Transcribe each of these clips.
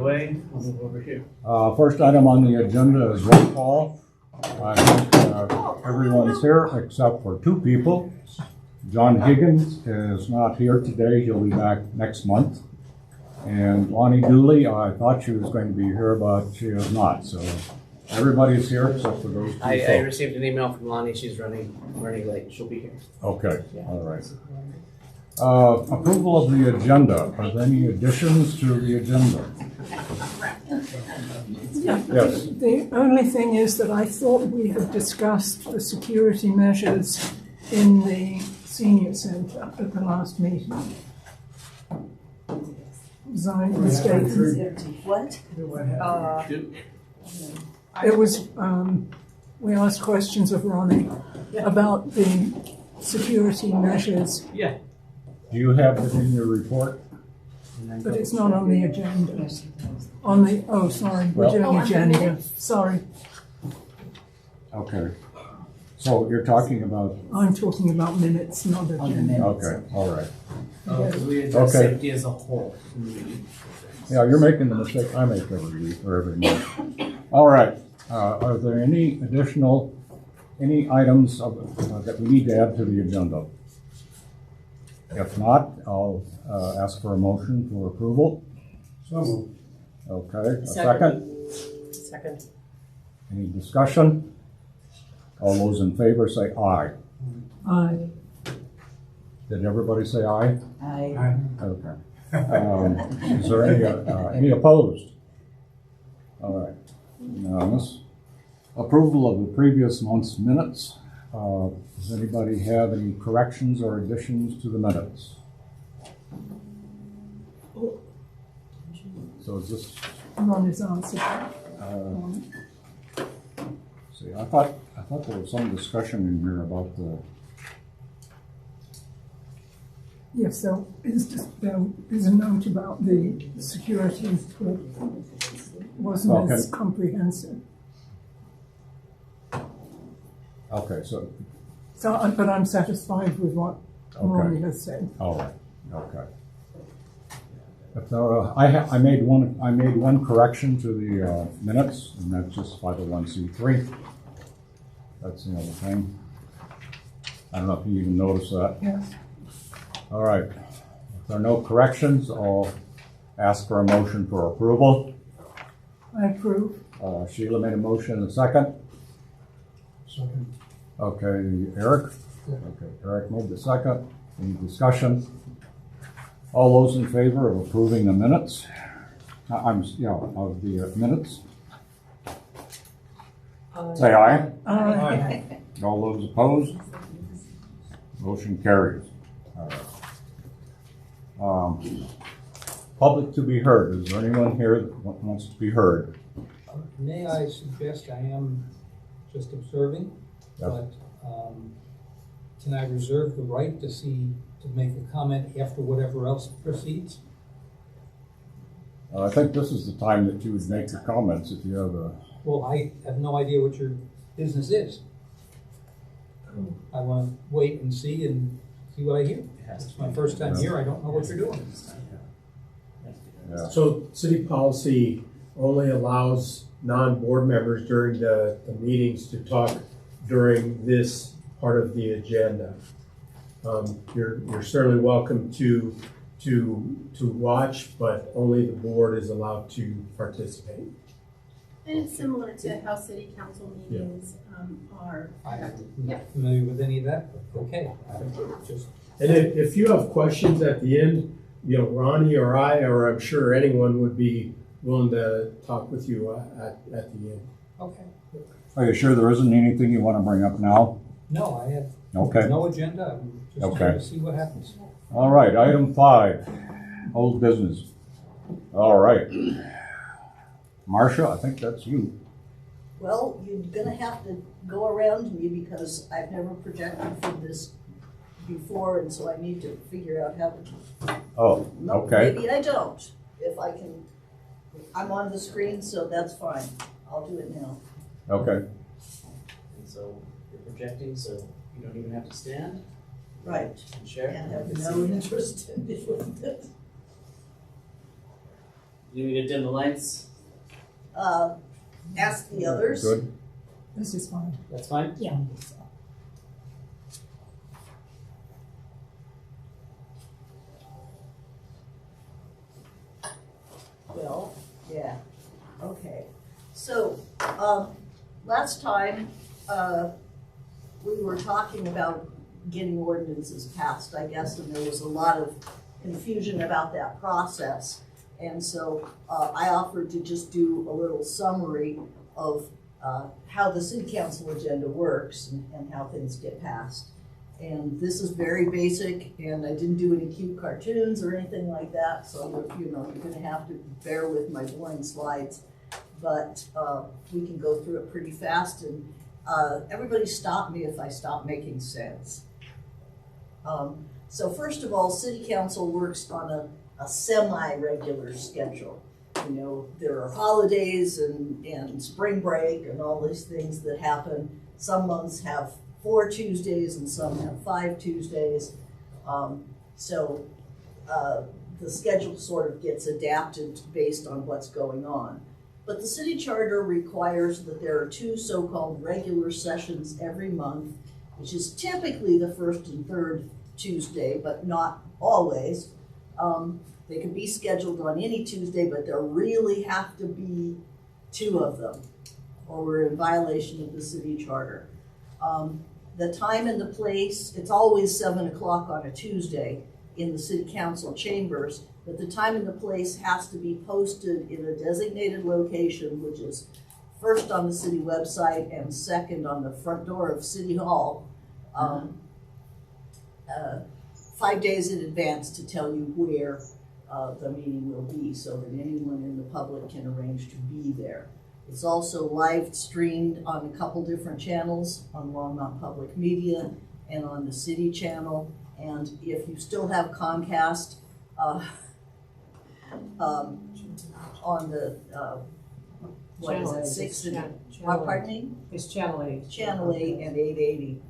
way. I'll move over here. First item on the agenda is roll call. I think everyone's here except for two people. John Higgins is not here today. He'll be back next month. And Lonnie Dooley, I thought she was going to be here, but she is not. So everybody's here except for those two. I received an email from Lonnie. She's running late. She'll be here. Okay, all right. Approval of the agenda. Are there any additions to the agenda? Yes. The only thing is that I thought we had discussed the security measures in the senior centre at the last meeting. Was I mistaken? What? It was, we asked questions of Ronnie about the security measures, Yeah. Do you have it in your report? but it's not on the agenda. On the, oh, sorry, we're Well- doing agenda, sorry. Okay. So you're talking about, I'm talking about minutes, not agenda. okay, all right. We address Okay. safety as a whole. Yeah, you're making the mistake I make every week or every month. All right. Are there any additional, any items that we need to add to the agenda? If not, I'll ask for a motion for approval. So moved. Okay, a second? Second. Any discussion? All those in favor say aye. Aye. Did everybody say aye? Aye. Okay. Is there any opposed? All right. Unanimous. Approval of the previous month's minutes. Does anybody have any corrections or additions to the minutes? So is this? Ronnie's answered that. See, I thought there was some discussion in here about the. Yes, there is a note about the security, but wasn't as comprehensive. Okay, so. So, but I'm satisfied with what Ronnie has said. All right. Okay. If there are, I made one correction to the minutes, and that's just 501c3. That's the only thing. I don't know if you even noticed that. Yes. All right. If there are no corrections, I'll ask for a motion for approval. I approve. Sheila made a motion in a second. Second. Okay, Eric? Yeah. Okay, Eric made the second. Any discussion? All those in favor of approving the minutes? Of the minutes? Say aye. Aye. All those opposed? Motion carries. All right. Public to be heard. Is there anyone here that wants to be heard? May I suggest, I am just observing, Yes. but can I reserve the right to make a comment after whatever else proceeds? I think this is the time that you would make your comments if you have a. Well, I have no idea what your business is. I want to wait and see what I hear. It's my first time here, I don't know what you're doing. Yeah. So city policy only allows non-board members during the meetings to talk during this part of the agenda. You're certainly welcome to watch, but only the board is allowed to participate. And it's similar to how city council meetings are. I'm not familiar with any of that, but okay. Just And if you have questions at the end, Ronnie or I, or I'm sure anyone would be willing to talk with you at the end. okay. Are you sure there isn't anything you want to bring up now? No, I have Okay. no agenda. I'm just Okay. trying to see what happens. All right, item 5, old business. All right. Marcia, I think that's you. Well, you're gonna have to go around me because I've never projected from this before, and so I need to figure out how to. Oh, No, okay. maybe I don't. If I can, I'm on the screen, so that's fine. I'll do it now. Okay. And so you're projecting, so you don't even have to stand Right. and share. And have no interest in doing this. You need me to dim the lights? Ask the others. Good. This is fine. That's fine? Yeah. Well, yeah, okay. So, last time, we were talking about getting ordinances passed, I guess, and there was a lot of confusion about that process. And so, I offered to just do a little summary of, how the city council agenda works and how things get passed. And this is very basic, and I didn't do any cute cartoons or anything like that, so you're gonna have to bear with my boring slides. But we can go through it pretty fast, and everybody stop me if I stop making sense. So first of all, city council works on a semi-regular schedule. You know, there are holidays and spring break and all these things that happen. Some months have 4 Tuesdays and some have 5 Tuesdays. So the schedule sort of gets adapted based on what's going on. But the city charter requires that there are 2 so-called regular sessions every month, which is typically the 1st and 3rd Tuesday, but not always. They can be scheduled on any Tuesday, but there really have to be 2 of them, or we're in violation of the city charter. The time and the place, it's always 7 o'clock on a Tuesday in the city council chambers, but the time and the place has to be posted in a designated location, which is first on the city website and second on the front door of City Hall, 5 days in advance to tell you where the meeting will be, so that anyone in the public can arrange to be there. It's also live streamed on a couple different channels, on Longmont Public Media and on the city channel. And if you still have Comcast, on the, what is it, 6 and, what, pardon me? It's Channel 8. Channel 8 and 880.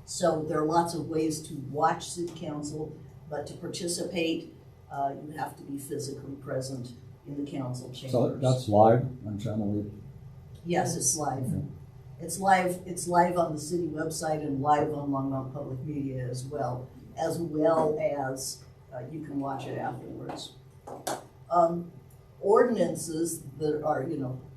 So there are lots of ways to watch city council, but to participate, you have to be physically present in the council chambers. So that's live on Channel 8? Yes, it's live. Yeah. It's live on the city website and live on Longmont Public Media as well as you can watch it afterwards. Ordinances that are,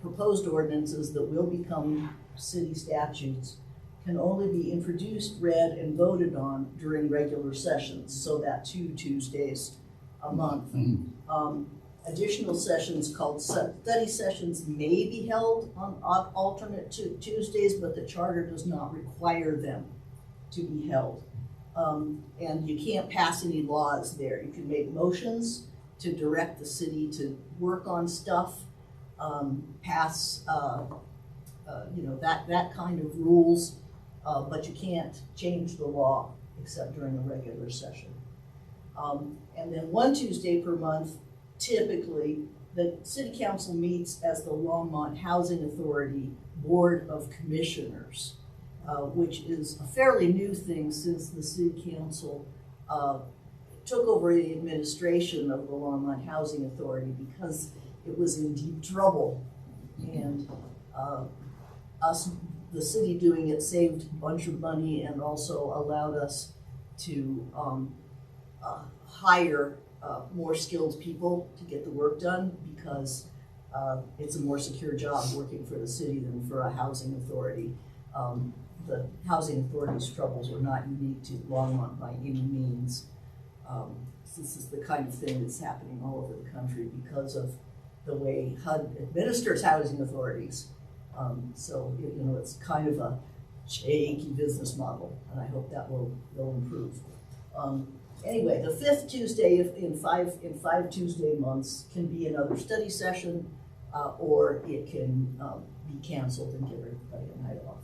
proposed ordinances that will become city statutes can only be introduced, read, and voted on during regular sessions, so that 2 Tuesdays a month. Additional sessions called study sessions may be held on alternate Tuesdays, but the charter does not require them to be held. And you can't pass any laws there. You can make motions to direct the city to work on stuff, pass, that kind of rules, but you can't change the law except during a regular session. And then 1 Tuesday per month, typically, the city council meets as the Longmont Housing Authority Board of Commissioners, which is a fairly new thing since the city council took over the administration of the Longmont Housing Authority because it was in deep trouble. And the city doing it saved a bunch of money and also allowed us to hire more skilled people to get the work done, because it's a more secure job working for the city than for a housing authority. The housing authority's troubles are not unique to Longmont by any means. This is the kind of thing that's happening all over the country because of the way HUD administers housing authorities. So it's kind of a shaky business model, and I hope that will improve. Anyway, the 5th Tuesday in five Tuesday months can be another study session, or it can be canceled and give everybody a night off.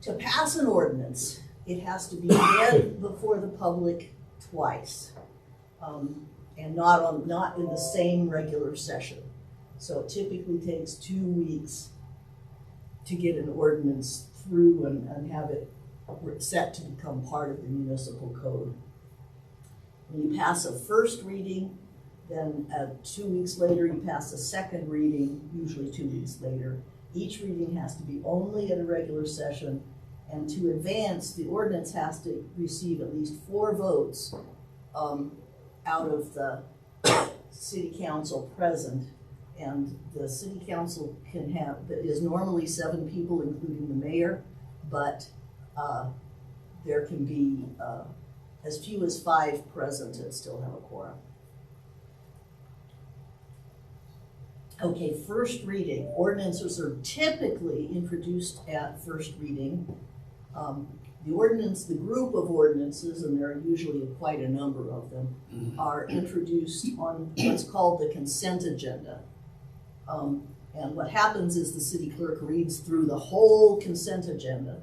To pass an ordinance, it has to be read before the public twice, and not in the same regular session. So it typically takes 2 weeks to get an ordinance through and have it set to become part of the municipal code. When you pass a first reading, Then 2 weeks later, you pass a second reading, usually 2 weeks later. Each reading has to be only at a regular session, and to advance, the ordinance has to receive at least 4 votes out of the city council present. And the city council is normally 7 people, including the mayor, but there can be as few as 5 present and still have a quorum. Okay, first reading. Ordinances are typically introduced at first reading. The group of ordinances, and there are usually quite a number of them, are introduced on what's called the consent agenda. And what happens is the city clerk reads through the whole consent agenda.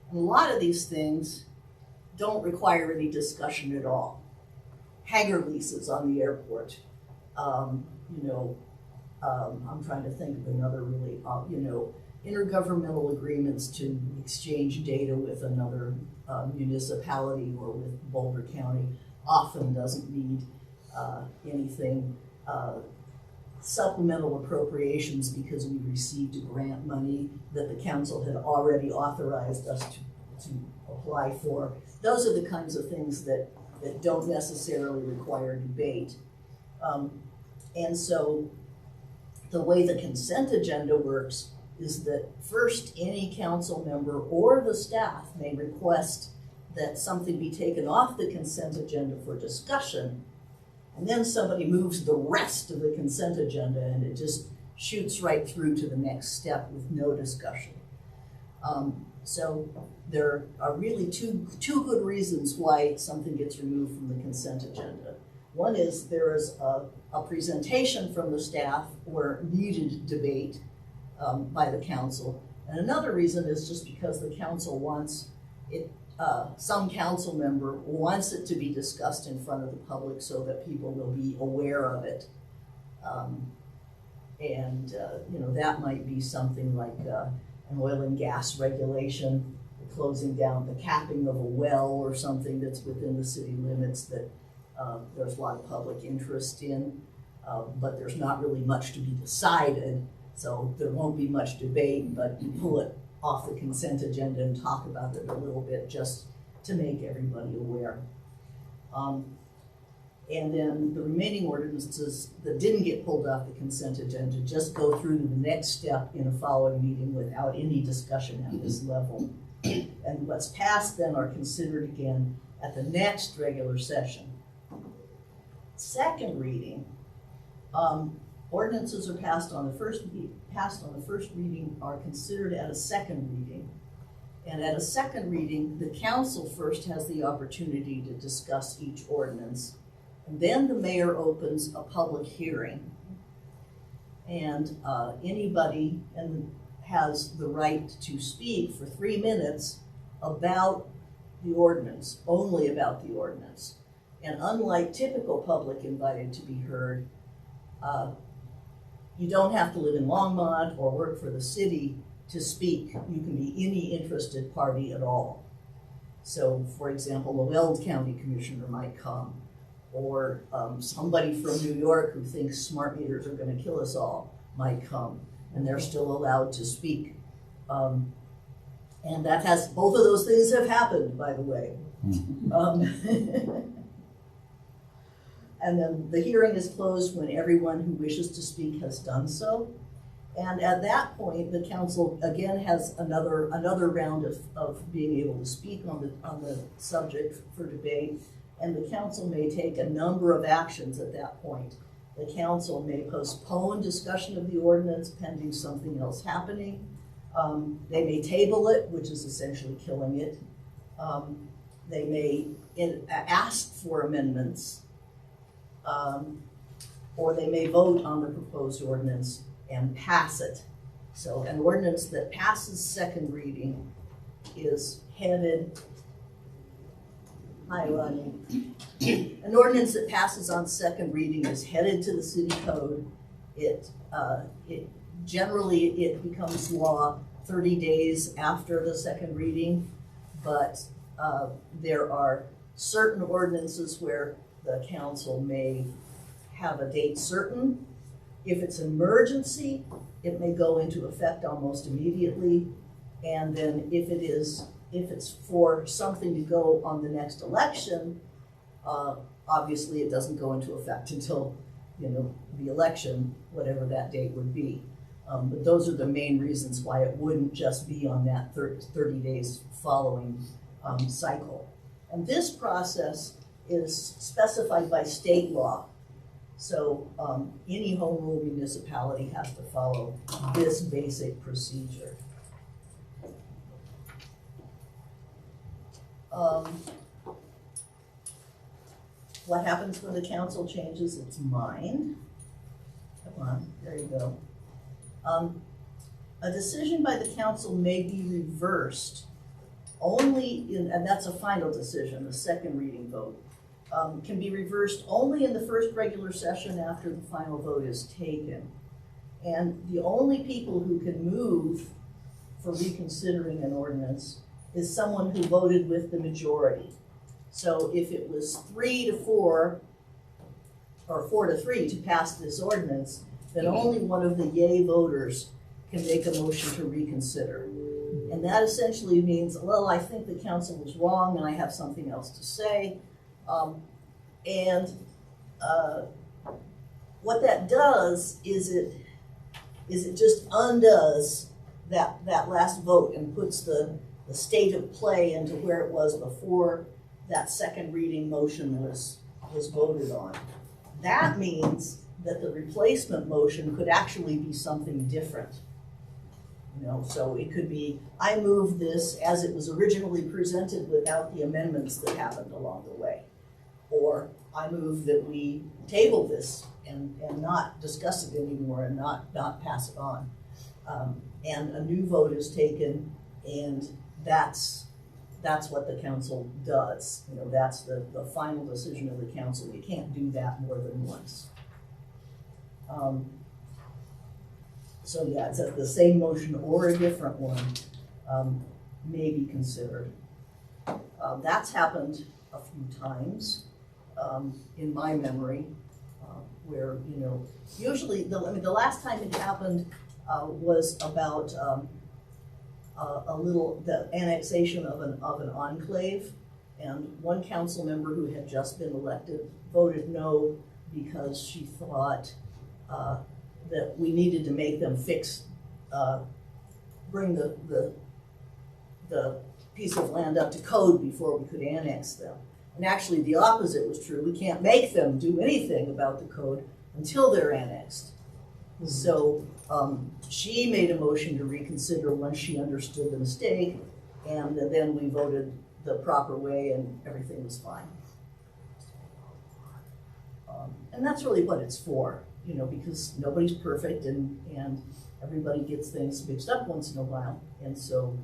And a lot of these things don't require any discussion at all. Hangar leases on the airport, I'm trying to think of another really, intergovernmental agreements to exchange data with another municipality or with Boulder County often doesn't need anything. Supplemental appropriations because we received grant money that the council had already authorized us to apply for. Those are the kinds of things that don't necessarily require debate. And so the way the consent agenda works is that first any council member or the staff may request that something be taken off the consent agenda for discussion, and then somebody moves the rest of the consent agenda and it just shoots right through to the next step with no discussion. So there are really two good reasons why something gets removed from the consent agenda. One is there is a presentation from the staff or needed debate by the council. And another reason is just because the council wants it, some council member wants it to be discussed in front of the public so that people will be aware of it. That might be something like an oil and gas regulation, closing down the capping of a well or something that's within the city limits that there's a lot of public interest in, but there's not really much to be decided, so there won't be much debate, but you pull it off the consent agenda and talk about it a little bit just to make everybody aware. And then the remaining ordinances that didn't get pulled off the consent agenda just go through to the next step in a following meeting without any discussion at this level. And what's passed then are considered again at the next regular session. Second reading, ordinances are passed on the first reading are considered at a second reading. And at a second reading, the council first has the opportunity to discuss each ordinance. And then the mayor opens a public hearing. And anybody has the right to speak for 3 minutes about the ordinance, only about the ordinance. And unlike typical public invited to be heard, you don't have to live in Longmont or work for the city to speak. You can be any interested party at all. So, for example, a Weld County commissioner might come, or somebody from New York who thinks smart meters are going to kill us all might come, and they're still allowed to speak. And both of those things have happened, by the way. And then the hearing is closed when everyone who wishes to speak has done so. And at that point, the council again has another round of being able to speak on the subject for debate. And the council may take a number of actions at that point. The council may postpone discussion of the ordinance pending something else happening. They may table it, which is essentially killing it. They may ask for amendments. Or they may vote on the proposed ordinance and pass it. So an ordinance that passes second reading is headed, hi Ronnie. An ordinance that passes on second reading is headed to the city code. It generally becomes law 30 days after the second reading, but there are certain ordinances where the council may have a date certain. If it's an emergency, it may go into effect almost immediately. And then if it's for something to go on the next election, obviously it doesn't go into effect until, the election, whatever that date would be. But those are the main reasons why it wouldn't just be on that 30 days following cycle. And this process is specified by state law. So any home rule municipality has to follow this basic procedure. What happens when the council changes its mind? Come on, there you go. A decision by the council may be reversed only and that's a final decision, the second reading vote, can be reversed only in the first regular session after the final vote is taken. And the only people who can move for reconsidering an ordinance is someone who voted with the majority. So if it was 3-4 or 4-3 to pass this ordinance, then only one of the yay voters can make a motion to reconsider. And that essentially means, well, I think the council was wrong and I have something else to say. What that does is it just undoes that last vote and puts the state of play into where it was before that second reading motion was voted on. That means that the replacement motion could actually be something different. So it could be, I move this as it was originally presented without the amendments that happened along the way. Or I move that we table this and not discuss it anymore and not pass it on. And a new vote is taken, and that's what the council does. That's the final decision of the council. You can't do that more than once. So yeah, it's the same motion or a different one may be considered. That's happened a few times in my memory, where usually the last time it happened was about the annexation of an enclave, and one council member who had just been elected voted no because she thought that we needed to make them bring the piece of land up to code before we could annex them. And actually the opposite was true. We can't make them do anything about the code until they're annexed. So she made a motion to reconsider once she understood the mistake, and then we voted the proper way and everything was fine. And that's really what it's for. Because nobody's perfect and everybody gets things mixed up once in a while. And so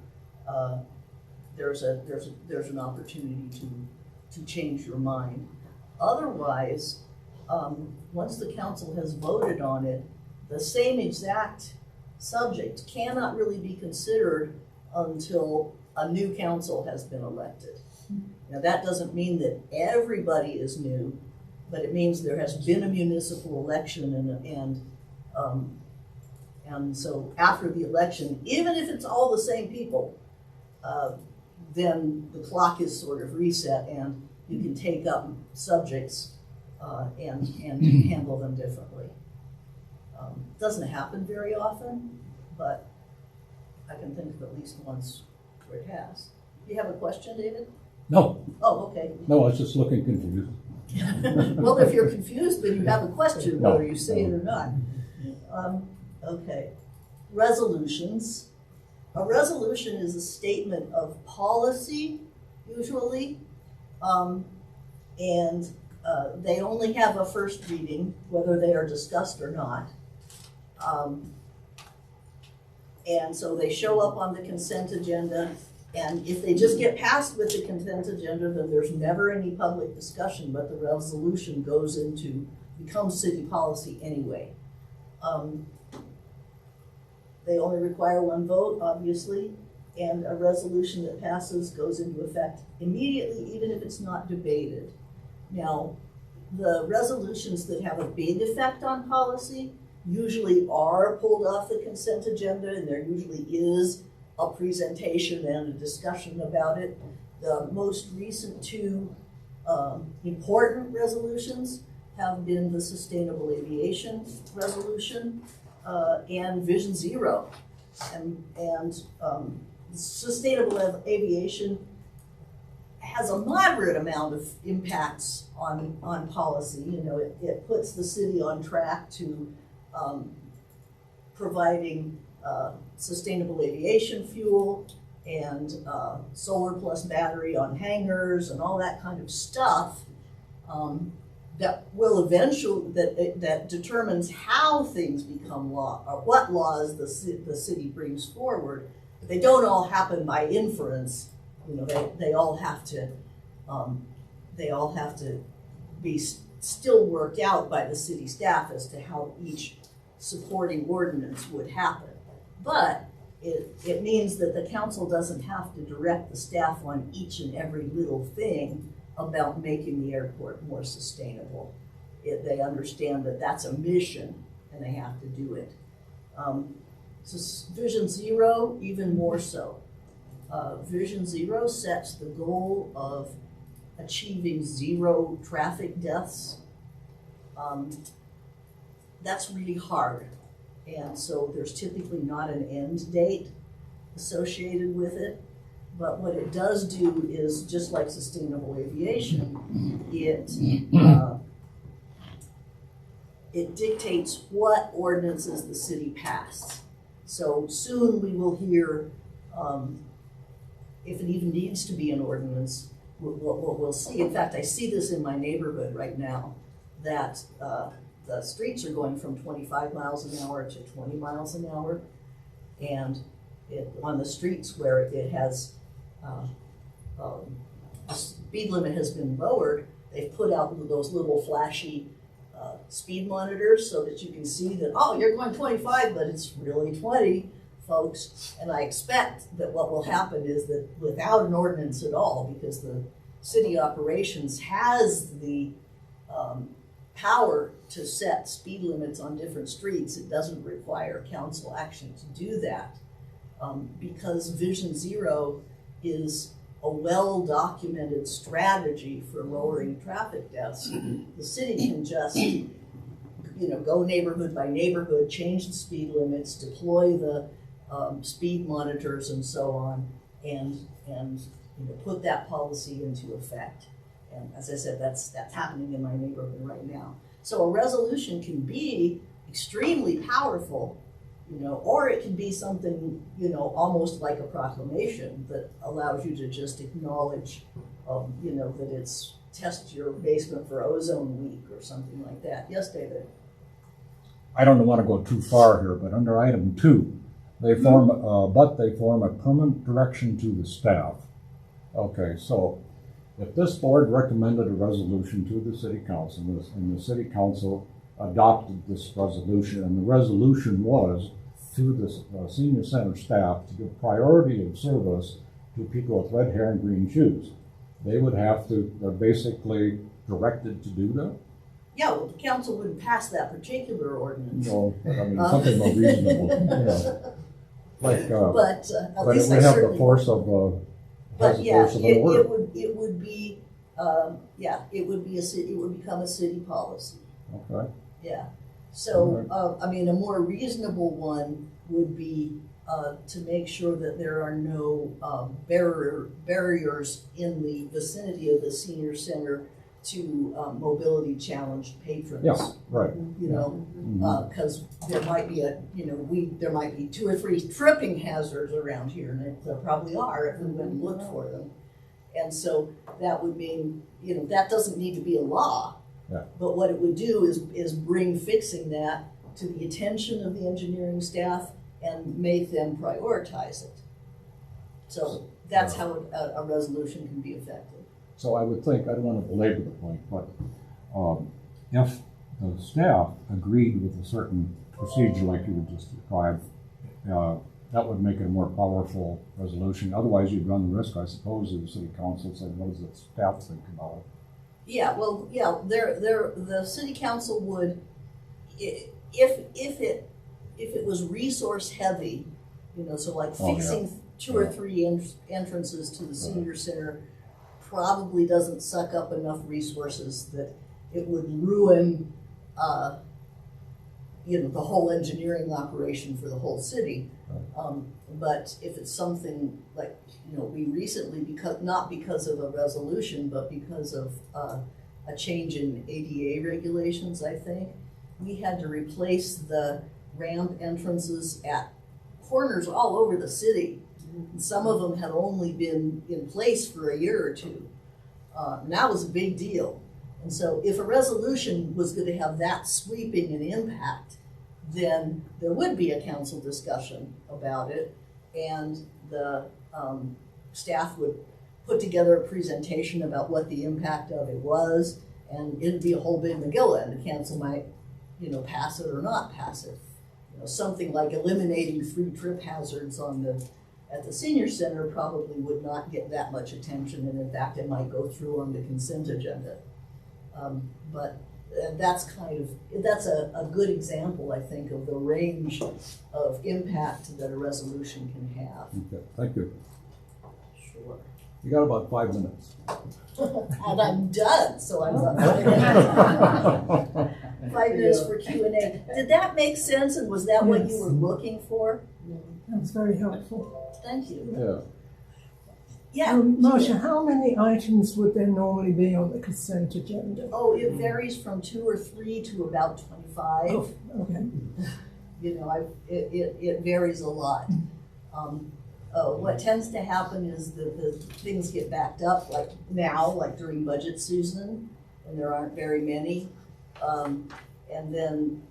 there's an opportunity to change your mind. Otherwise, once the council has voted on it, the same exact subject cannot really be considered until a new council has been elected. Now that doesn't mean that everybody is new, but it means there has been a municipal election and so after the election, even if it's all the same people, then the clock is sort of reset and you can take up subjects and handle them differently. It doesn't happen very often, but I can think of at least once where it has. Do you have a question, David? No. Oh, okay. No, I was just looking confused. Well, if you're confused, then you have a question, No. whether you say it or not. Okay. Resolutions. A resolution is a statement of policy, usually, and they only have a first reading, whether they are discussed or not. And so they show up on the consent agenda, and if they just get passed with the consent agenda, then there's never any public discussion, but the resolution becomes city policy anyway. They only require one vote, obviously, and a resolution that passes goes into effect immediately, even if it's not debated. Now, the resolutions that have a big effect on policy usually are pulled off the consent agenda, and there usually is a presentation and a discussion about it. The most recent two important resolutions have been the Sustainable Aviation Resolution and Vision Zero. And Sustainable Aviation has a moderate amount of impacts on policy. You know, it puts the city on track to providing sustainable aviation fuel and solar plus battery on hangars and all that kind of stuff that will eventually, that determines how things become law, or what laws the city brings forward. But they don't all happen by inference. You know, they all have to be still worked out by the city staff as to how each supporting ordinance would happen. But it means that the council doesn't have to direct the staff on each and every little thing about making the airport more sustainable. They understand that that's a mission and they have to do it. So Vision Zero, even more so. Vision Zero sets the goal of achieving 0 traffic deaths. That's really hard. And so there's typically not an end date associated with it. But what it does do is, just like sustainable aviation, it dictates what ordinances the city passed. So soon we will hear, if it even needs to be an ordinance, we'll see. In fact, I see this in my neighborhood right now, that the streets are going from 25 miles an hour to 20 miles an hour. And on the streets where it has, the speed limit has been lowered, they've put out those little flashy speed monitors so that you can see that, oh, you're going 25, but it's really 20, folks. And I expect that what will happen is that without an ordinance at all, because the city operations has the power to set speed limits on different streets, it doesn't require council action to do that. Because Vision Zero is a well-documented strategy for lowering traffic deaths, the city can just, go neighborhood by neighborhood, change the speed limits, deploy the speed monitors and so on, and put that policy into effect. And as I said, that's happening in my neighborhood right now. So a resolution can be extremely powerful, or it can be something, almost like a proclamation that allows you to just acknowledge, that it's test your basement for ozone leak or something like that. Yes, David? I don't want to go too far here, but under item 2, they form a permanent direction to the staff. Okay, so if this board recommended a resolution to the city council, and the city council adopted this resolution, and the resolution was to the senior center staff to give priority of service to people with red hair and green shoes, they would have to, they're basically directed to do that? Yeah, well, the council wouldn't pass that particular ordinance. No, but I mean, something more reasonable, Like, But at but it least would I have certainly. the force of, But yeah, force of an order. it would be, it would become a city policy. Okay. Yeah. So, a more reasonable one would be to make sure that there are no barriers in the vicinity of the senior center to mobility challenged patrons. Yeah, right. Because there might be there might be 2 or 3 tripping hazards around here, and there probably are if we went and looked for them. And so that would mean, that doesn't need to be a law. Yeah. But what it would do is bring fixing that to the attention of the engineering staff and make them prioritize it. So that's how a resolution can be effective. So I would think, I don't want to belabor the point, but if the staff agreed with a certain procedure like you just described, that would make it a more powerful resolution. Otherwise, you'd run the risk, I suppose, of the city council saying, what does the staff think about it? Yeah, well, yeah, the city council would, if it was resource heavy, you know, so like Oh, yeah. fixing two or three entrances to the senior center probably doesn't suck up enough resources that it would ruin, you know, the whole engineering operation for the whole city. But if it's something like, you know, we recently, not because of a resolution, but because of a change in ADA regulations, I think, we had to replace the ramp entrances at corners all over the city. And some of them had only been in place for a year or two. And that was a big deal. And so if a resolution was going to have that sweeping an impact, then there would be a council discussion about it, and the staff would put together a presentation about what the impact of it was, and it'd be a whole big megillah, and the council might, you know, pass it or not pass it. You know, something like eliminating 3 trip hazards at the senior center probably would not get that much attention, and in fact, it might go through on the consent agenda. But that's a good example, I think, of the range of impact that a resolution can have. Okay, thank you. Sure. You got about 5 minutes. And I'm done, so I'm not 5 minutes for Q&A. Did that make sense, and was that what you were looking for? That's very helpful. Thank you. Yeah. Yeah. Marcia, how many items would there normally be on the consent agenda? Oh, it varies from 2 or 3 to about 25. Oh, okay. You know, it varies a lot. What tends to happen is that the things get backed up, like now, like during budget season, and there aren't very many. And then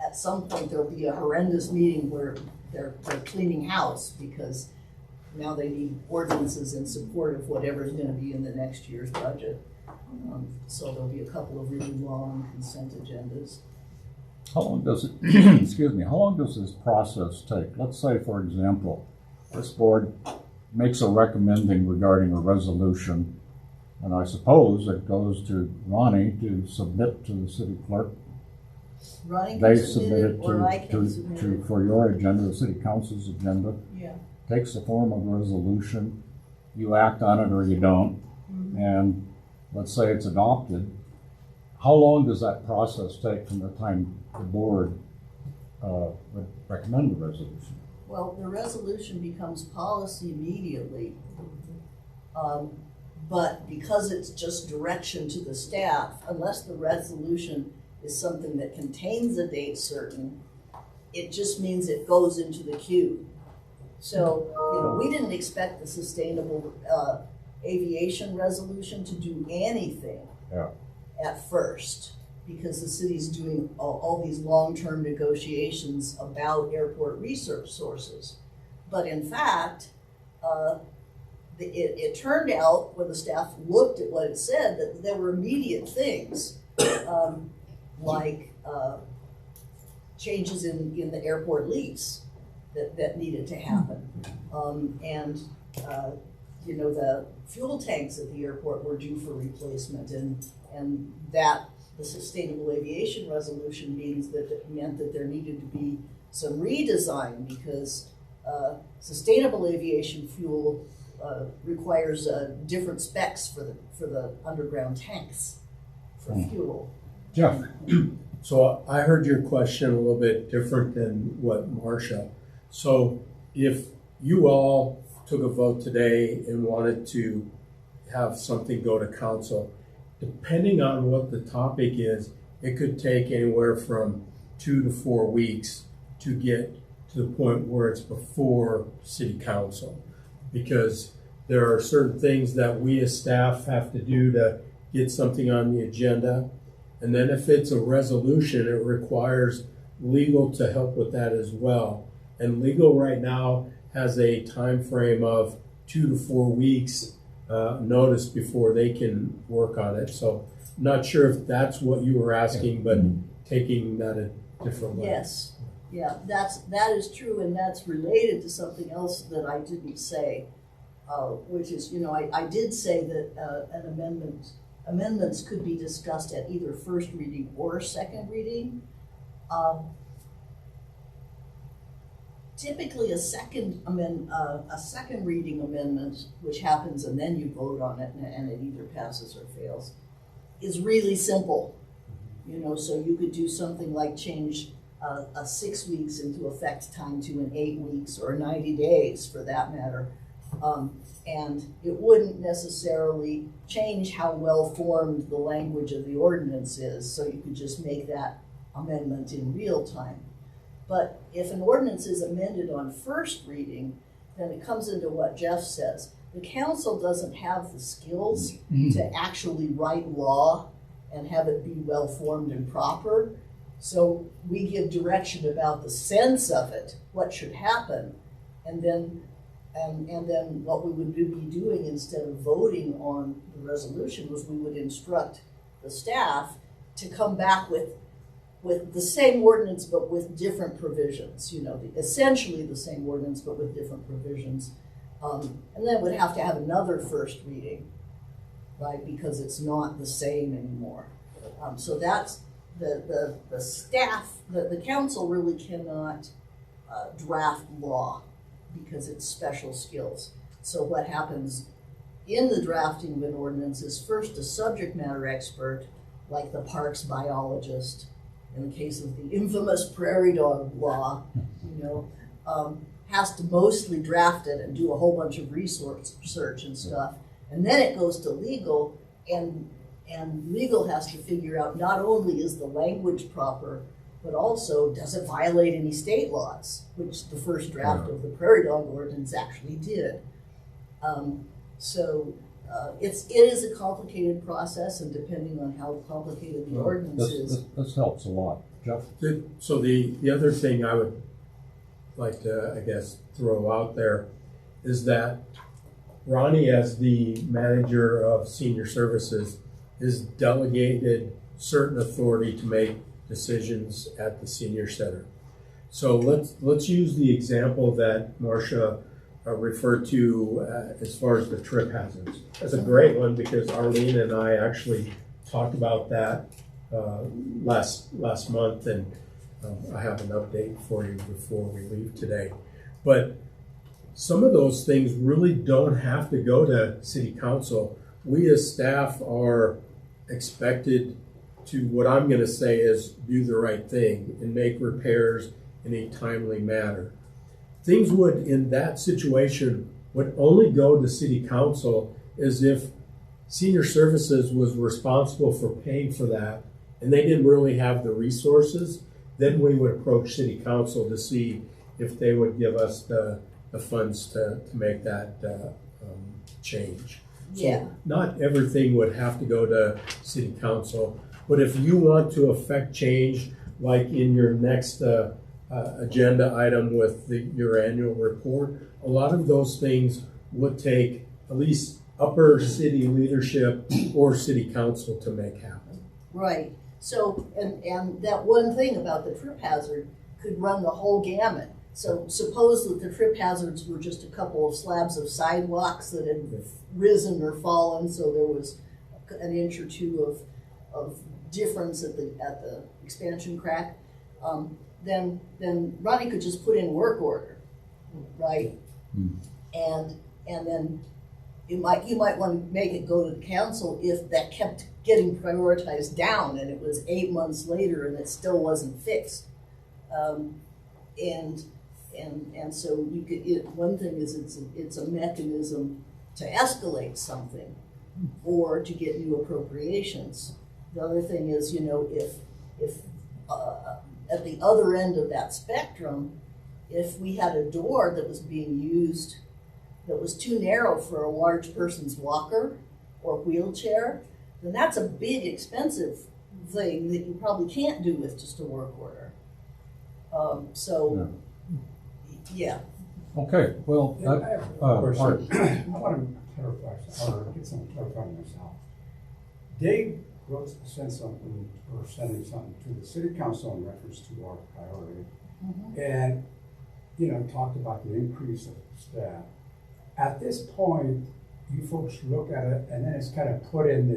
at some point there'll be a horrendous meeting where they're cleaning house because now they need ordinances in support of whatever's going to be in the next year's budget. So there'll be a couple of really long consent agendas. How long does it, excuse me, how long does this process take? Let's say, for example, this board makes a recommending regarding a resolution, and I suppose it goes to Ronnie to submit to the city clerk. Ronnie They can submit it, or I can submit it. for your agenda, the city council's agenda. Yeah. Takes the form of a resolution, you act on it or you don't, and let's say it's adopted. How long does that process take from the time the board would recommend the resolution? Well, the resolution becomes policy immediately. But because it's just direction to the staff, unless the resolution is something that contains a date certain, it just means it goes into the queue. So, you know, we didn't expect the sustainable aviation resolution to do anything at first, because the city's doing all these long-term negotiations about airport resources. But in fact, it turned out when the staff looked at what it said that there were immediate things like changes in the airport lease that needed to happen. You know, the fuel tanks at the airport were due for replacement, and that the sustainable aviation resolution meant that there needed to be some redesign, because sustainable aviation fuel requires different specs for the underground tanks for fuel. Jeff? So I heard your question a little bit different than what Marcia. So if you all took a vote today and wanted to have something go to council, depending on what the topic is, it could take anywhere from 2 to 4 weeks to get to the point where it's before city council. Because there are certain things that we as staff have to do to get something on the agenda. And then if it's a resolution, it requires legal to help with that as well. And legal right now has a time frame of 2 to 4 weeks notice before they can work on it. So I'm not sure if that's what you were asking, but taking that a different way. Yes, yeah, that is true, and that's related to something else that I didn't say, which is, you know, I did say that an amendment, amendments could be discussed at either first reading or second reading. Typically, a second reading amendment, which happens and then you vote on it and it either passes or fails, is really simple. So you could do something like change a 6 weeks into effect time to an 8 weeks or 90 days for that matter. And it wouldn't necessarily change how well formed the language of the ordinance is, so you could just make that amendment in real time. But if an ordinance is amended on first reading, then it comes into what Jeff says. The council doesn't have the skills to actually write law and have it be well formed and proper. So we give direction about the sense of it, what should happen, and then what we would be doing instead of voting on the resolution was we would instruct the staff to come back with the same ordinance but with different provisions, essentially the same ordinance but with different provisions. And then we'd have to have another first reading, right, because it's not the same anymore. So that's the staff, the council really cannot draft law because it's special skills. So what happens in the drafting of an ordinance is first a subject matter expert, like the parks biologist, in the case of the infamous prairie dog law, has to mostly draft it and do a whole bunch of research and stuff. And then it goes to legal, and legal has to figure out not only is the language proper, but also does it violate any state laws, which the first draft of the prairie dog ordinance actually did. It is a complicated process, and depending on how complicated the ordinance is. This helps a lot. Jeff? So the other thing I would like to, I guess, throw out there is that Ronnie, as the manager of senior services, is delegated certain authority to make decisions at the senior center. So let's use the example that Marcia referred to as far as the trip hazards. That's a great one because Arlene and I actually talked about that last month, and I have an update for you before we leave today. But some of those things really don't have to go to city council. We as staff are expected to, what I'm going to say is, do the right thing and make repairs in a timely manner. Things would, in that situation, would only go to city council as if senior services was responsible for paying for that and they didn't really have the resources. Then we would approach city council to see if they would give us the funds to make that change. Yeah. So not everything would have to go to city council, but if you want to affect change, like in your next agenda item with your annual report, a lot of those things would take at least upper city leadership or city council to make happen. Right. So, and that one thing about the trip hazard could run the whole gamut. So suppose that the trip hazards were just a couple of slabs of sidewalks that had risen or fallen, so there was an inch or two of difference at the expansion crack. Then Ronnie could just put in work order, right? And then you might want to make it go to the council if that kept getting prioritized down and it was 8 months later and it still wasn't fixed. And so you could, one thing is it's a mechanism to escalate something or to get new appropriations. The other thing is, if at the other end of that spectrum, if we had a door that was being used that was too narrow for a large person's walker or wheelchair, then that's a big, expensive thing that you probably can't do with just a work order. Yeah. Okay, well, I have a question. Art. I want to clarify or get some clarifying myself. Dave wrote, sending something to the city council in reference to our priority, and talked about the increase of staff. At this point, you folks look at it, and then it's kind of put in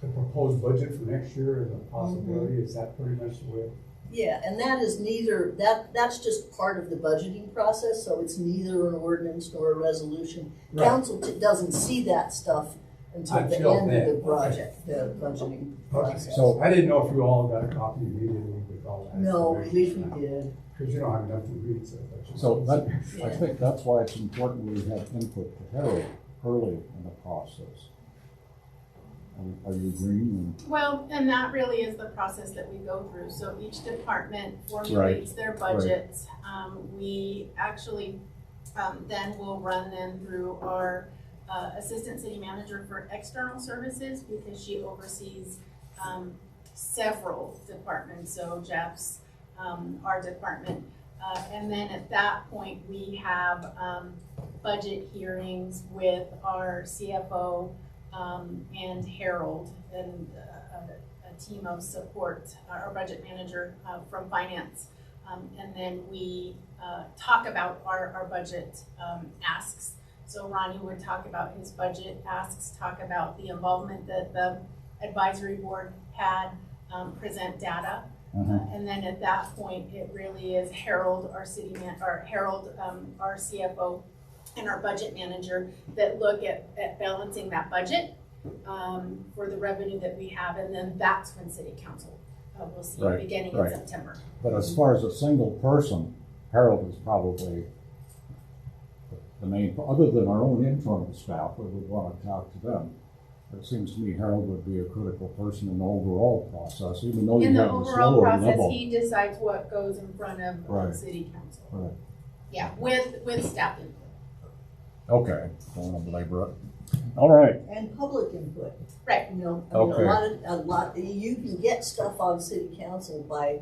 the proposed budget for next year is a possibility, is that pretty much the way? Yeah, and that is neither, that's just part of the budgeting process, so it's neither an ordinance nor a resolution. Right. Council doesn't see that stuff until the Until end of then. the project, the budgeting Okay, process. so I didn't know if you all got a copy immediately with all that. No, we wish we did. Because you don't have enough to read, so that's just. So that, I think that's why it's important we have input to Harold early in the process. Are you agreeing? Well, and that really is the process that we go through. So each department formulates their budgets. We actually then will run them through our assistant city manager for external services, because she oversees several departments. So Jeff's, our department. And then at that point, we have budget hearings with our CFO and Harold and a team of support, our budget manager from finance. And then we talk about our budget asks. So Ronnie would talk about his budget asks, talk about the involvement that the advisory board had, present data. And then at that point, it really is Harold, our our CFO, and our budget manager that look at balancing that budget for the revenue that we have, and then that's when city council will see it beginning in September. But as far as a single person, Harold is probably the main, other than our own internal staff, we would want to talk to them. It seems to me Harold would be a critical person in the overall process, even though you In the have the overall slower process, level. he decides what goes in front of Right. the city council. Right. Yeah, with staff input. Okay, don't want to belabor it. All right, And public input. Right. You know, I mean, Okay. a lot, you can get stuff on city council by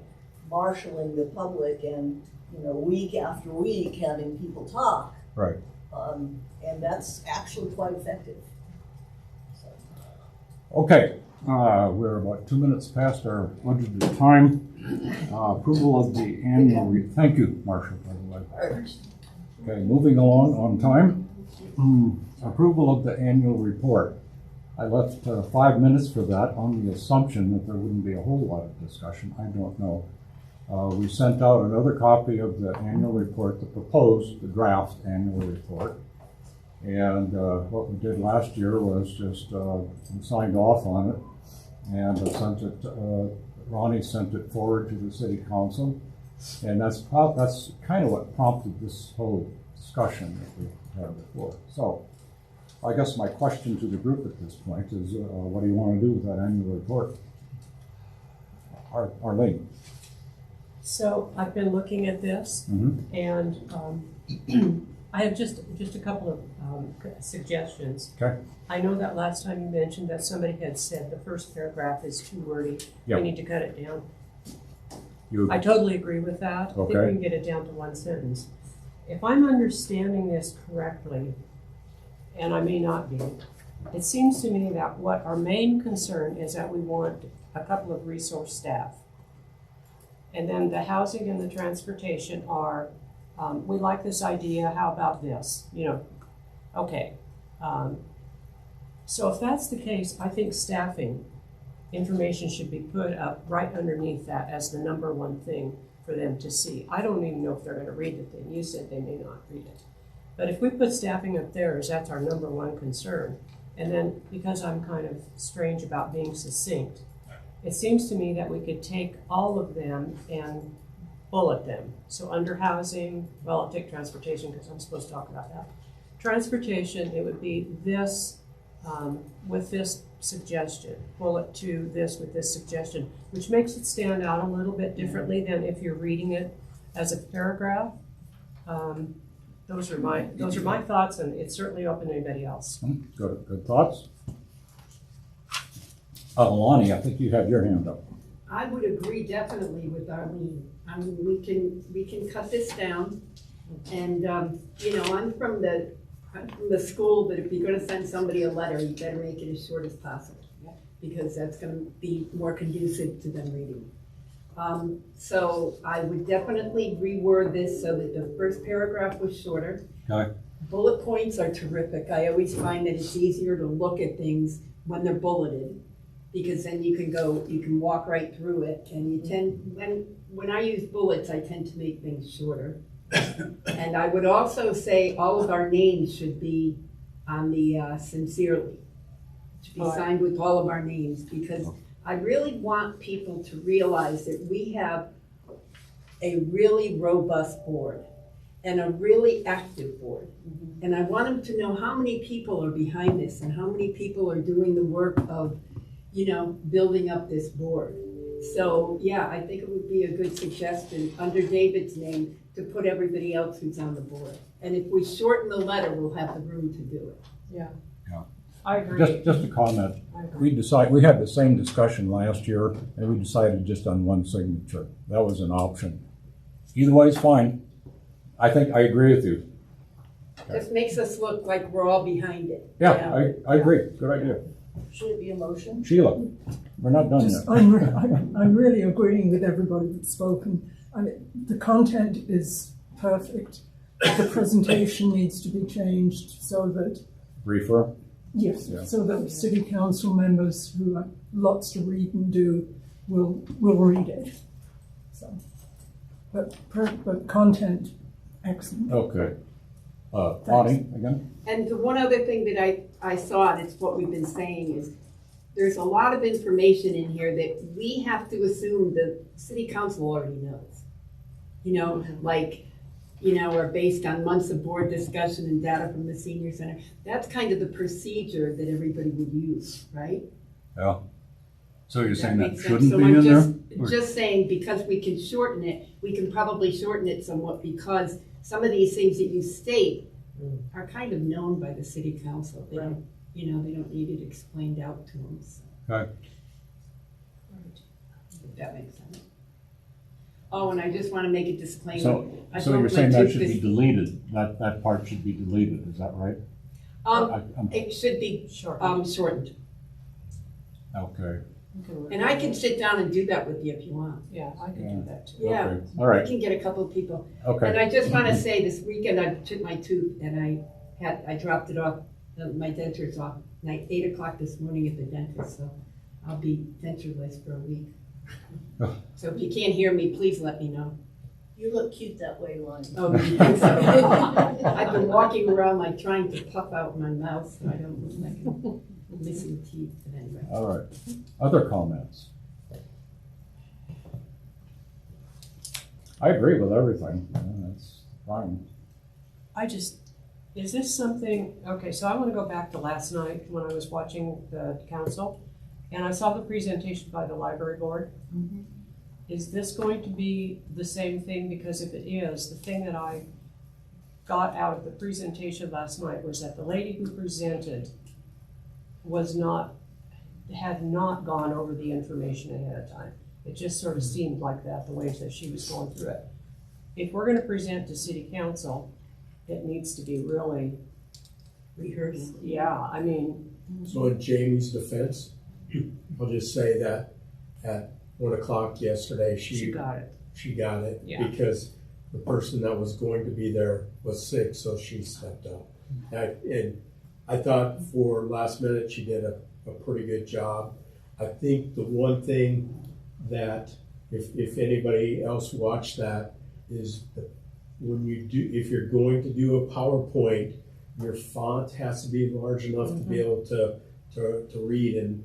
marshaling the public and, you know, week after week having people talk. right. And that's actually quite effective. So. Okay, we're about 2 minutes past our budgeted time. Approval of the annual, thank you, Marshall, by the way. Okay, moving along on time. Approval of the annual report. I left 5 minutes for that on the assumption that there wouldn't be a whole lot of discussion. I don't know. We sent out another copy of the annual report, the draft annual report. And what we did last year was just signed off on it and sent it, Ronnie sent it forward to the city council. And that's kind of what prompted this whole discussion that we had before. So I guess my question to the group at this point is, what do you want to do with that annual report? Arlene. So I've been looking at this, and I have just a couple of suggestions. Okay. I know that last time you mentioned that somebody had said the first paragraph is too wordy. Yep. We need to cut it down. You, I totally agree with that. I think we Okay. can get it down to one sentence. If I'm understanding this correctly, and I may not be, it seems to me that what our main concern is that we want a couple of resource staff. And then the housing and the transportation are, we like this idea, how about this? You know, okay. So if that's the case, I think staffing information should be put up right underneath that as the number one thing for them to see. I don't even know if they're going to read the thing. You said they may not read it. But if we put staffing up there as that's our number one concern, and then because I'm kind of strange about being succinct, it seems to me that we could take all of them and bullet them. So under housing, well, I'll take transportation because I'm supposed to talk about that. Transportation, it would be this with this suggestion, bullet to this with this suggestion, which makes it stand out a little bit differently than if you're reading it as a paragraph. Those are my thoughts, and it's certainly open to anybody else. good thoughts? Lonnie, I think you have your hand up. I would agree definitely with Arlene. I mean, we can cut this down. And, you know, I'm from the school that if you're gonna send somebody a letter, you better make it as short as possible. Because that's gonna be more conducive to them reading. So I would definitely reword this so that the first paragraph was shorter. Okay. Bullet points are terrific. I always find that it's easier to look at things when they're bulleted because then you can walk right through it, and you tend, when I use bullets, I tend to make things shorter. And I would also say all of our names should be on the sincerely. Should be signed with all of our names, because I really want people to realize that we have a really robust board and a really active board. And I want them to know how many people are behind this and how many people are doing the work of, building up this board. So, yeah, I think it would be a good suggestion under David's name to put everybody else who's on the board. And if we shorten the letter, we'll have the room to do it. Yeah. Yeah. I agree. Just a comment. I agree. We had the same discussion last year, and we decided just on one signature. That was an option. Either way is fine. I think I agree with you. Just makes us look like we're all behind it. Yeah, I agree. Good idea. Should it be a motion? Sheila, we're not done Just, yet. I'm really agreeing with everybody that's spoken. I mean, the content is perfect. The presentation needs to be changed so that, Briefer. yes, Yeah. so that city council members who have lots to read and do will read it. So, but content, excellent. Okay. Bonnie, again? And the one other thing that I saw, and it's what we've been saying, is there's a lot of information in here that we have to assume the city council already knows. Are based on months of board discussion and data from the senior center. That's kind of the procedure that everybody would use, right? Yeah. So you're saying that makes sense. shouldn't So be I'm in just- there? Just saying, because we can shorten it, we can probably shorten it somewhat, because some of these things that you state are kind of known by the city council. They don't, they don't need it explained out to them. So. Okay. If that makes sense. Oh, and I just want to make a disclaimer. So you're saying that should be deleted, that part should be deleted, is that right? It should be shortened. Okay. And I can sit down and do that with you if you want. Yeah, I can do that too. Yeah. Okay. All right. I can get a couple of people. Okay. And I just want to say, this weekend I took my tooth and I dropped it off, my denture's off, 8 o'clock this morning at the dentist, so I'll be dentureless for a week. So if you can't hear me, please let me know. You look cute that way, Lonnie. Oh, you think so? I've been walking around like trying to puff out my mouth so I don't look like I'm missing teeth, but anyway. All right. Other comments? I agree with everything. Yeah, that's fine. Is this something, okay, so I want to go back to last night when I was watching the council, and I saw the presentation by the library board. Mm-hmm. Is this going to be the same thing? Because if it is, the thing that I got out of the presentation last night was that the lady who presented had not gone over the information ahead of time. It just sort of seemed like that, the way that she was going through it. If we're going to present to city council, it needs to be really Rehearsed. Yeah, I mean. So in Jamie's defense, I'll just say that at 1 o'clock yesterday, She got it. She got it Yeah. because the person that was going to be there was sick, so she stepped up. And I thought for last minute, she did a pretty good job. I think the one thing that, if anybody else watched that, is if you're going to do a PowerPoint, your font has to be large enough to be able to read. And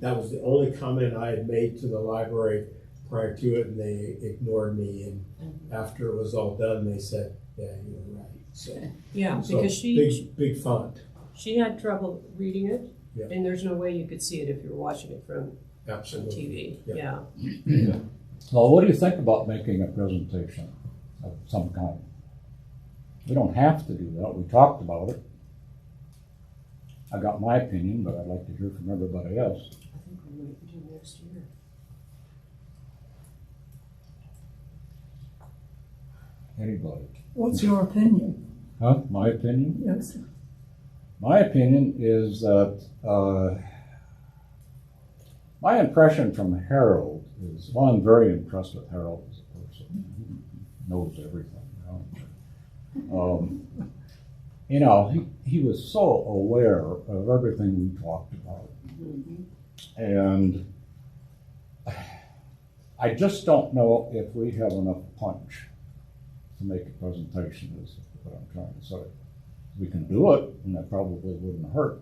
that was the only comment I had made to the library prior to it, and they ignored me. And after it was all done, they said, "Yeah, you were right." So Yeah, so because she big font. She had trouble reading it, Yeah. and there's no way you could see it if you were watching it from Absolutely. TV. Yeah. Well, what do you think about making a presentation of some kind? We don't have to do that. We talked about it. I got my opinion, but I'd like to hear from everybody else. I think we might do next year. Anybody? What's your opinion? Huh? My opinion? Yes. My opinion is that my impression from Harold is, well, I'm very impressed with Harold as a person. He knows everything. He was so aware of everything we talked about. And I just don't know if we have enough punch to make a presentation, is what I'm trying to say. We can do it, and that probably wouldn't hurt.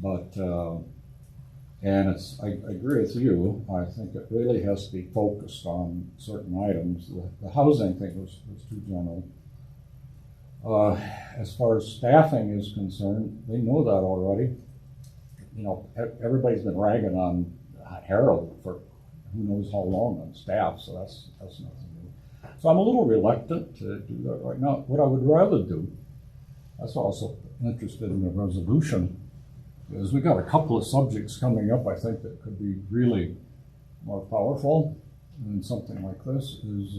But, and I agree with you, I think it really has to be focused on certain items. The housing thing was too general. As far as staffing is concerned, they know that already. You know, everybody's been ragging on Harold for who knows how long on staff, so that's nothing new. So I'm a little reluctant to do that right now. What I would rather do, that's also interested in the resolution, is we got a couple of subjects coming up, I think, that could be really more powerful. And something like this is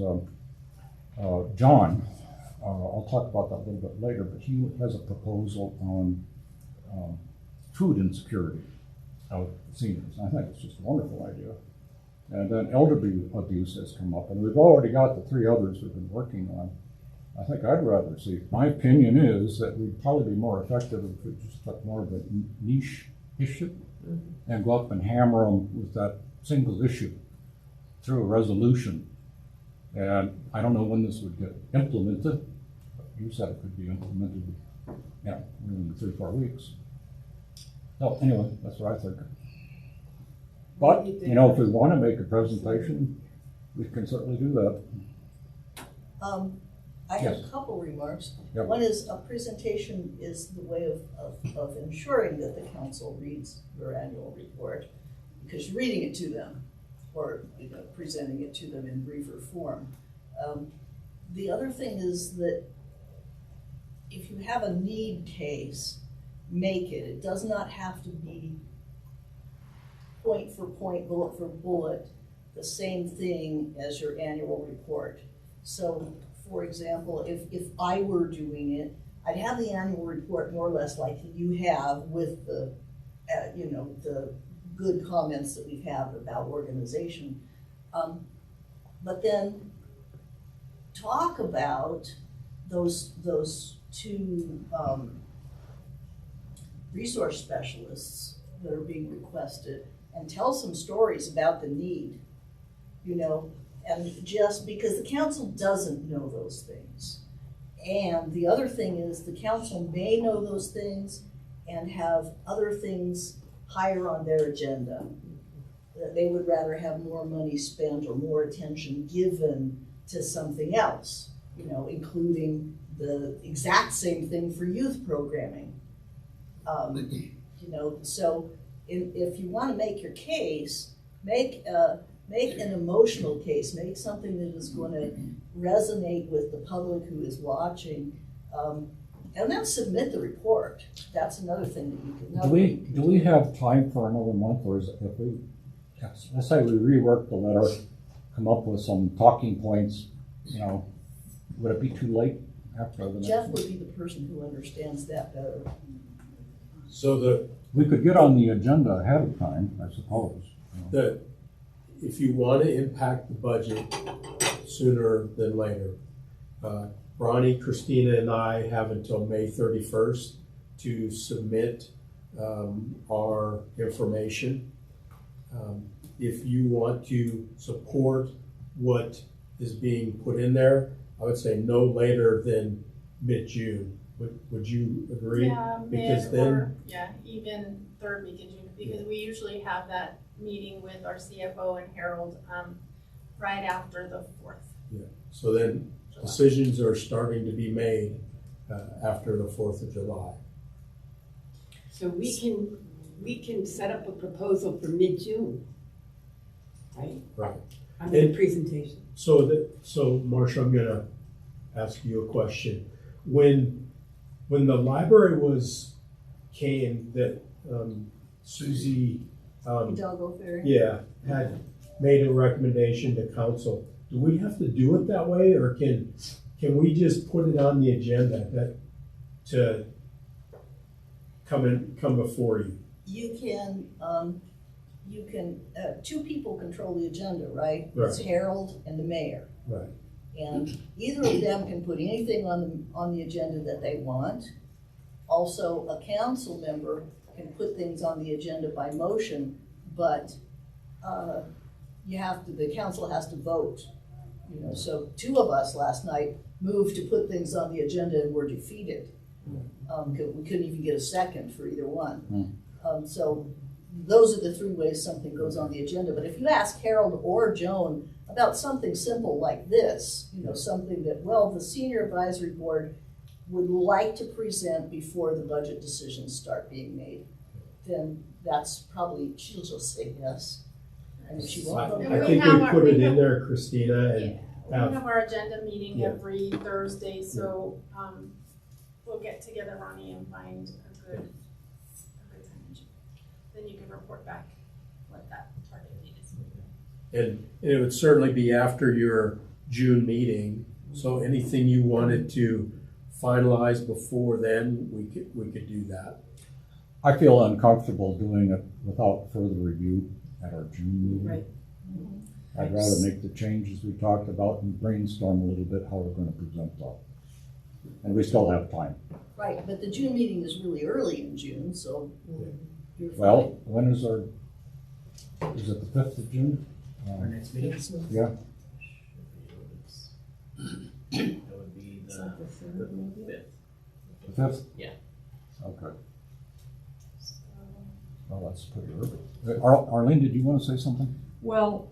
John. I'll talk about that a little bit later, but he has a proposal on food insecurity of seniors. I think it's just a wonderful idea. And then elderly abuse has come up, and we've already got the three others we've been working on. I think I'd rather see, my opinion is that we'd probably be more effective if we just took more of a niche issue and go up and hammer them with that single issue through a resolution. And I don't know when this would get implemented, but you said it could be implemented, within 3 or 4 weeks. So anyway, that's what I think. But, you know, if we want to make a presentation, we can certainly do that. I have Yes. a couple remarks. Yep. One is a presentation is the way of ensuring that the council reads your annual report, because you're reading it to them or presenting it to them in briefer form. The other thing is that if you have a need case, make it. It does not have to be point for point, bullet for bullet, the same thing as your annual report. So, for example, if I were doing it, I'd have the annual report more or less like you have, with the, the good comments that we've had about organization. But then talk about those two resource specialists that are being requested, and tell some stories about the need, and just because the council doesn't know those things. And the other thing is the council may know those things and have other things higher on their agenda, that they would rather have more money spent or more attention given to something else, including the exact same thing for youth programming. So if you want to make your case, make an emotional case, make something that is going to resonate with the public who is watching, and then submit the report. That's another thing that you can. Do we have time for another month, or is it, let's say we rework the letter, come up with some talking points, would it be too late after the next Jeff one? would be the person who understands that better. So We could get on the agenda ahead of time, I suppose. if you want to impact the budget sooner than later, Ronnie, Christina, and I have until May 31st to submit our information. If you want to support what is being put in there, I would say no later than mid-June. Would you agree? Yeah, Because mid then, or, even third week of June, because we usually have that meeting with our CFO and Harold right after the 4th. so then decisions are starting to be made after the 4th of July. So we can set up a proposal for mid-June, right? Right. I mean, a presentation. So Marcia, I'm gonna ask you a question. When the library came, that Susie, Hidalgo Ferry? yeah, had made a recommendation to council, do we have to do it that way, or can we just put it on the agenda to come before you? You can, two people control the agenda, right? Right. It's Harold and the mayor. Right. And either of them can put anything on the agenda that they want. Also, a council member can put things on the agenda by motion but, the council has to vote. So two of us last night moved to put things on the agenda and were defeated. We couldn't even get a second for either one. So those are the three ways something goes on the agenda. But if you ask Harold or Joan about something simple like this, something that, well, the senior advisory board would like to present before the budget decisions start being made, then that's probably, she'll just say yes. And if she won't, I And we think have we our- put we it in have- there, Christina, Yeah, and we have our agenda meeting Yeah. every Thursday, so, we'll get together, Ronnie, and find a good time. Then you can report back what that target date is. and it would certainly be after your June meeting. So anything you wanted to finalize before then, we could do that. I feel uncomfortable doing it without further review at our June meeting. Right. I'd rather make the changes we talked about and brainstorm a little bit how we're gonna present that. And we still have time. right, but the June meeting is really early in June, so you're fine. Well, when is our, is it the 5th of June? Our next meeting? Yeah, That would be the fifth. the 5th? Yeah. Okay, well, that's pretty early. Arlene, did you want to say something? Well,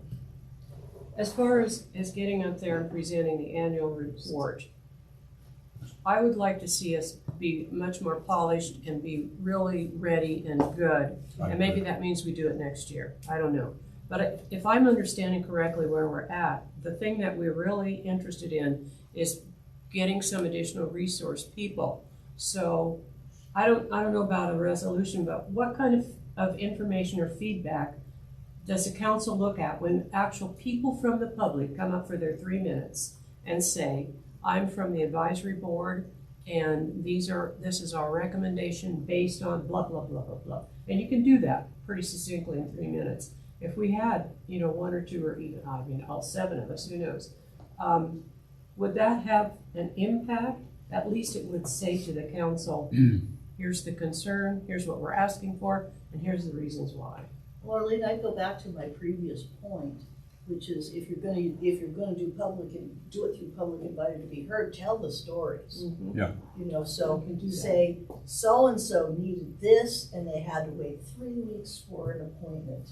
as far as getting up there and presenting the annual report, I would like to see us be much more polished and be really ready and good. And maybe that means we do it next year. I don't know. But if I'm understanding correctly where we're at, the thing that we're really interested in is getting some additional resource people. So I don't know about a resolution, but what kind of information or feedback does the council look at when actual people from the public come up for their 3 minutes and say, I'm from the advisory board and this is our recommendation based on blah, blah, blah, blah, blah. And you can do that pretty succinctly in 3 minutes. If we had, one or two or even, all 7 of us, who knows? Would that have an impact? At least it would say to the council, here's the concern, here's what we're asking for, and here's the reasons why. Well, Arlene, I'd go back to my previous point, which is if you're gonna do public and do it through public invited to be heard, tell the stories. Mm-hmm. So We can do that. say so-and-so needed this and they had to wait 3 weeks for an appointment.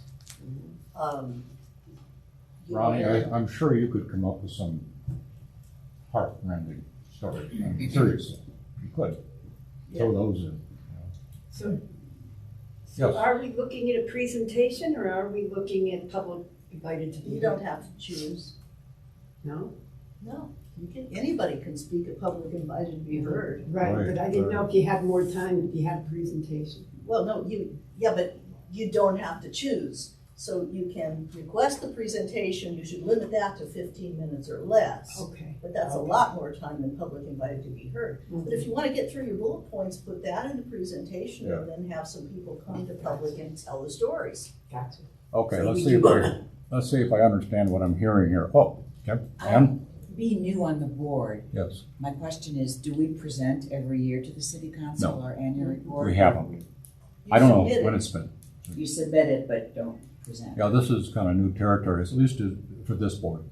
Ronnie, I'm sure you could come up with some heart-rending stories. I mean, seriously, you could. Throw those in. So Yes. are we looking at a presentation or are we looking at public invited to be? You don't have to choose. No? No, anybody can speak at public invited to be heard. Right, Right, but I didn't know right. if you had more time if you had a presentation. Well, no, but you don't have to choose. So you can request the presentation, you should limit that to 15 minutes or less. Okay. But that's a lot more time than public invited to be heard. But if you want to get through your bullet points, put that in the presentation and then have some people come to public and tell the stories. Gotcha. Okay, So let's we see if I understand what I'm hearing here. Oh, okay, Ann? Being new on the board, Yes, my question is, do we present every year to the city council No. our annual report? we haven't. You I don't know submit when it. it's been. You submit it, but don't present? Yeah, this is kind of new territory, at least for this board.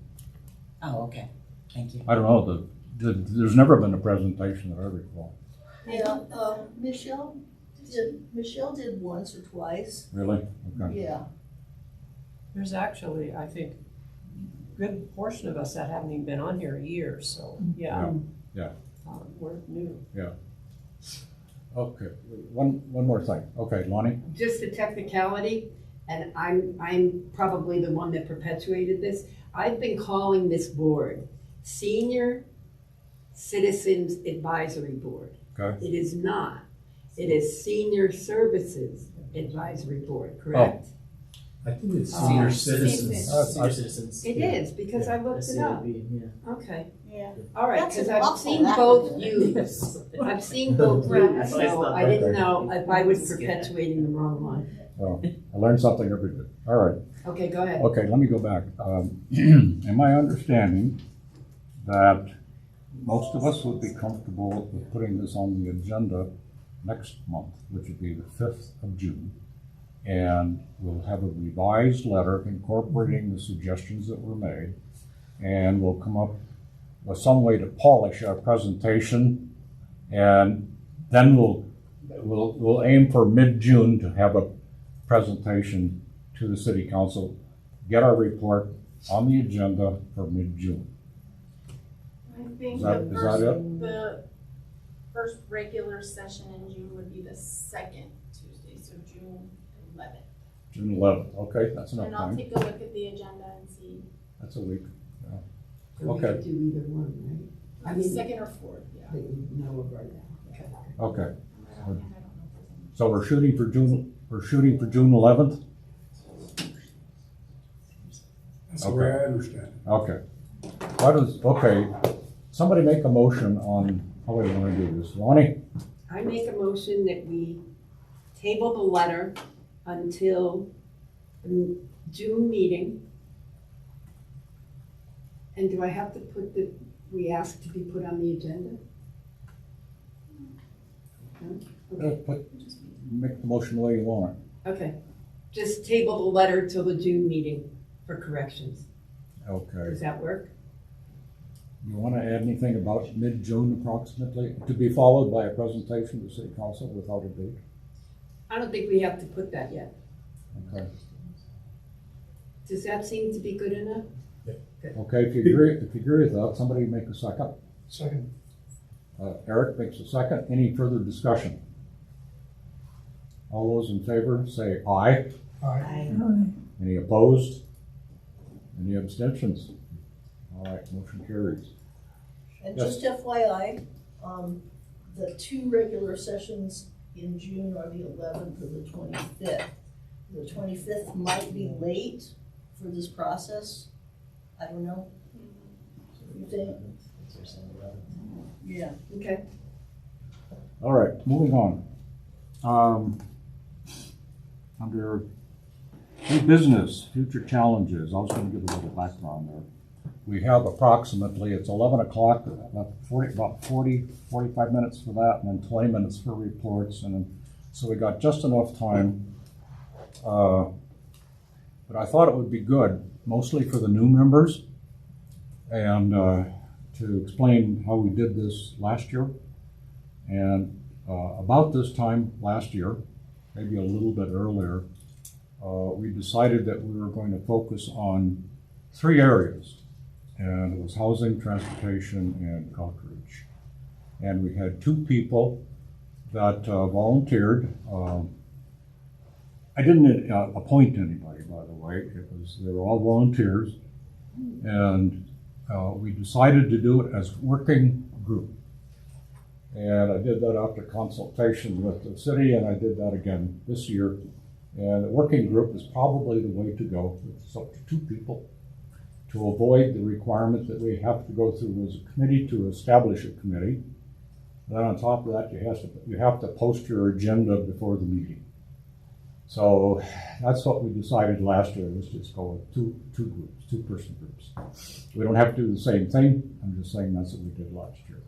Oh, okay, thank you. I don't know, there's never been a presentation that I recall. Yeah, Michelle did once or twice. Really? Okay. Yeah. There's actually, I think, a good portion of us that haven't even been on here a year, so, yeah. Yeah. We're new. Okay, one more thing. Okay, Lonnie? Just a technicality, and I'm probably the one that perpetuated this. I've been calling this board Senior Citizens Advisory Board. Okay. It is not. It is Senior Services Advisory Board, correct? I think it's senior citizens. Senior citizens. It is, because I looked it up. SCAB, yeah. Okay, Yeah. all right, That's because an I've awful seen acronym. both used. I've seen both Right. used, so I didn't know if I was perpetuating the wrong one. Well, I learned something every day. All right. Okay, go ahead. Okay, let me go back. Am I understanding that most of us would be comfortable with putting this on the agenda next month, which would be the 5th of June? And we'll have a revised letter incorporating the suggestions that were made. And we'll come up with some way to polish our presentation. And then we'll aim for mid-June to have a presentation to the city council, get our report on the agenda for mid-June. I think Is that it? the first regular session in June would be the second Tuesday, so June 11th. June 11th, okay, that's enough And I'll time. take a look at the agenda and see, That's a week. Yeah. So we Okay. could do either one, right? I mean- second or fourth, yeah. That you know of right now. Okay. Okay, I don't know if there's so we're shooting for June 11th? That's the way I understand it. Okay. Somebody make a motion on how we want to do this. Lonnie? I make a motion that we table the letter until the June meeting. And do I have to put we ask to be put on the agenda? No? Okay. Make the motion the way you want it. Okay, just table the letter till the June meeting for corrections. Okay. Does that work? You want to add anything about mid-June approximately, to be followed by a presentation to the city council without a date? I don't think we have to put that yet. Okay. Does that seem to be good enough? Okay, if you agree with that, somebody make a second. Second. Eric makes a second. Any further discussion? All those in favor say aye. Aye. Any opposed? Any abstentions? All right, motion carries. And Yes. just FYI, the two regular sessions in June are the 11th and the 25th. The 25th might be late for this process. I don't know. You think? Yeah. Okay. All right, moving on. Under new business, future challenges, I was going to give a little background there. We have approximately, it's 11 o'clock, about 45 minutes for that, and then 20 minutes for reports, and so we got just enough time. But I thought it would be good, mostly for the new members, and to explain how we did this last year. And about this time last year, maybe a little bit earlier, we decided that we were going to focus on 3 areas. And it was housing, transportation, and outreach. And we had 2 people that volunteered. I didn't appoint anybody, by the way. They were all volunteers. And we decided to do it as working group. And I did that after consultation with the city, and I did that again this year. And the working group is probably the way to go. It's up to 2 people to avoid the requirement that we have to go through as a committee to establish a committee. Then on top of that, you have to post your agenda before the meeting. So that's what we decided last year, was just go with two groups, 2-person groups. We don't have to do the same thing. I'm just saying that's what we did last year.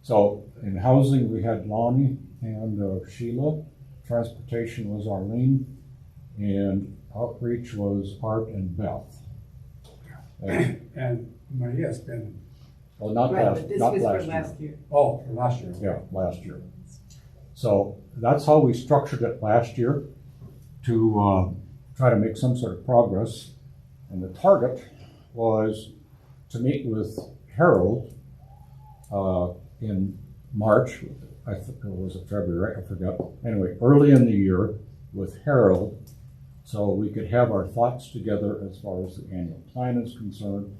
So in housing, we had Lonnie and Sheila. Transportation was Arlene. And outreach was Art and Beth. And Maria's been, Well, not Right, last, but this not was for last year. last year. oh, for last year. Yeah, last year. So that's how we structured it last year, to try to make some sort of progress. And the target was to meet with Harold in March, I think it was February, I forgot. Anyway, early in the year with Harold, so we could have our thoughts together as far as the annual plan is concerned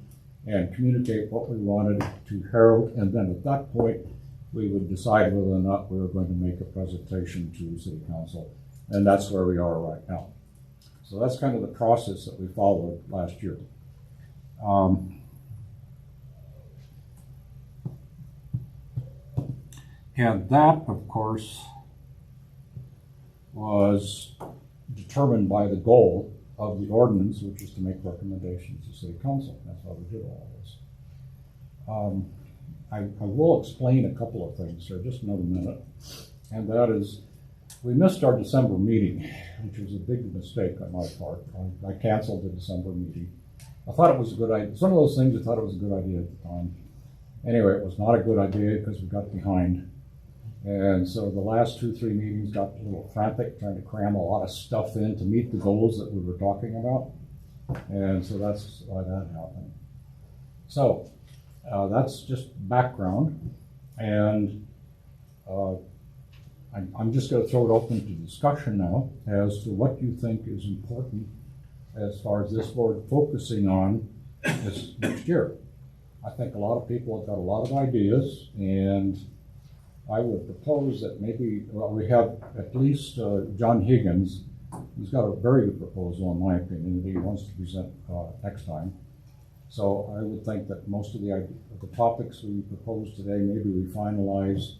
and communicate what we wanted to Harold. And then at that point, we would decide whether or not we were going to make a presentation to the city council. And that's where we are right now. So that's kind of the process that we followed last year. And that, of course, was determined by the goal of the ordinance, which is to make recommendations to city council. That's why we did all this. I will explain a couple of things here, just another minute. And that is, we missed our December meeting, which was a big mistake on my part. I canceled the December meeting. I thought it was a good idea. Some of those things I thought it was a good idea at the time. Anyway, it was not a good idea because we got behind. And so the last 2-3 meetings got a little frantic, trying to cram a lot of stuff in to meet the goals that we were talking about. And so that's why that happened. So that's just background. And I'm just going to throw it open to discussion now as to what you think is important as far as this board focusing on this next year. I think a lot of people have got a lot of ideas, and I would propose that maybe, well, we have at least John Higgins. He's got a very good proposal, in my opinion, that he wants to present next time. So I would think that most of the topics we proposed today, maybe we finalize,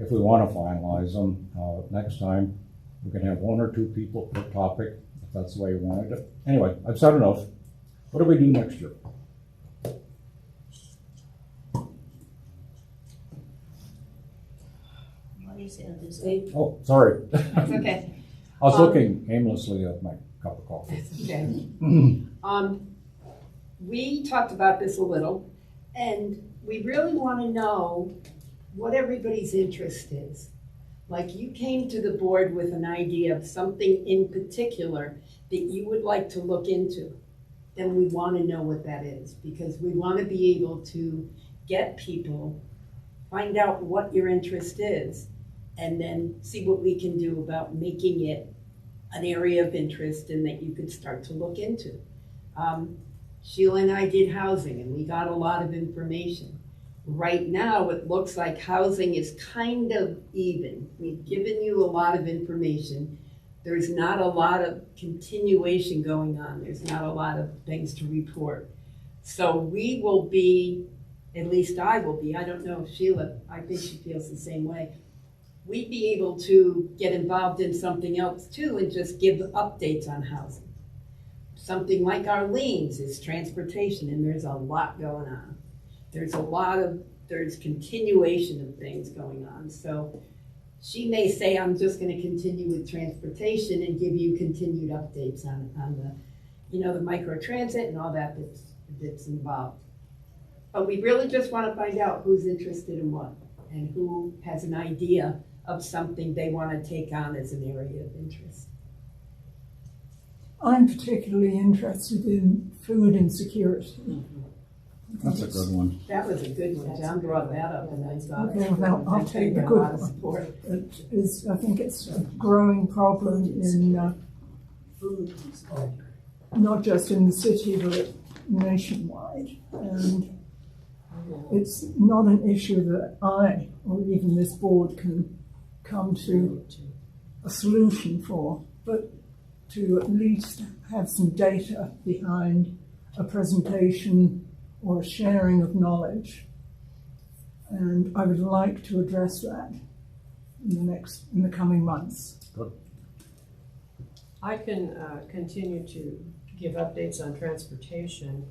if we want to finalize them next time. We can have 1 or 2 people per topic, if that's the way you wanted it. Anyway, I've said enough. What do we do next year? Oh, sorry. It's okay. I was looking aimlessly at my cup of coffee. Okay. We talked about this a little, and we really want to know what everybody's interest is. Like, you came to the board with an idea of something in particular that you would like to look into, then we want to know what that is, because we want to be able to get people, find out what your interest is, and then see what we can do about making it an area of interest and that you could start to look into. Sheila and I did housing, and we got a lot of information. Right now, it looks like housing is kind of even. We've given you a lot of information. There's not a lot of continuation going on. There's not a lot of things to report. So we will be, at least I will be, I don't know if Sheila, I think she feels the same way. We'd be able to get involved in something else too and just give updates on housing. Something like Arlene's is transportation, and there's a lot going on. There's continuation of things going on. So she may say, I'm just going to continue with transportation and give you continued updates on the, the micro transit and all that that's involved. But we really just want to find out who's interested in what and who has an idea of something they want to take on as an area of interest. I'm particularly interested in food insecurity. That's a good one. That was a good one. John brought that up, and I thought Okay, well, I'll take the good one. I think it's a growing problem in Food. not just in the city but nationwide, and it's not an issue that I or even this board can come to a solution for, but to at least have some data behind a presentation or a sharing of knowledge. And I would like to address that in the coming months. Good. I can continue to give updates on transportation.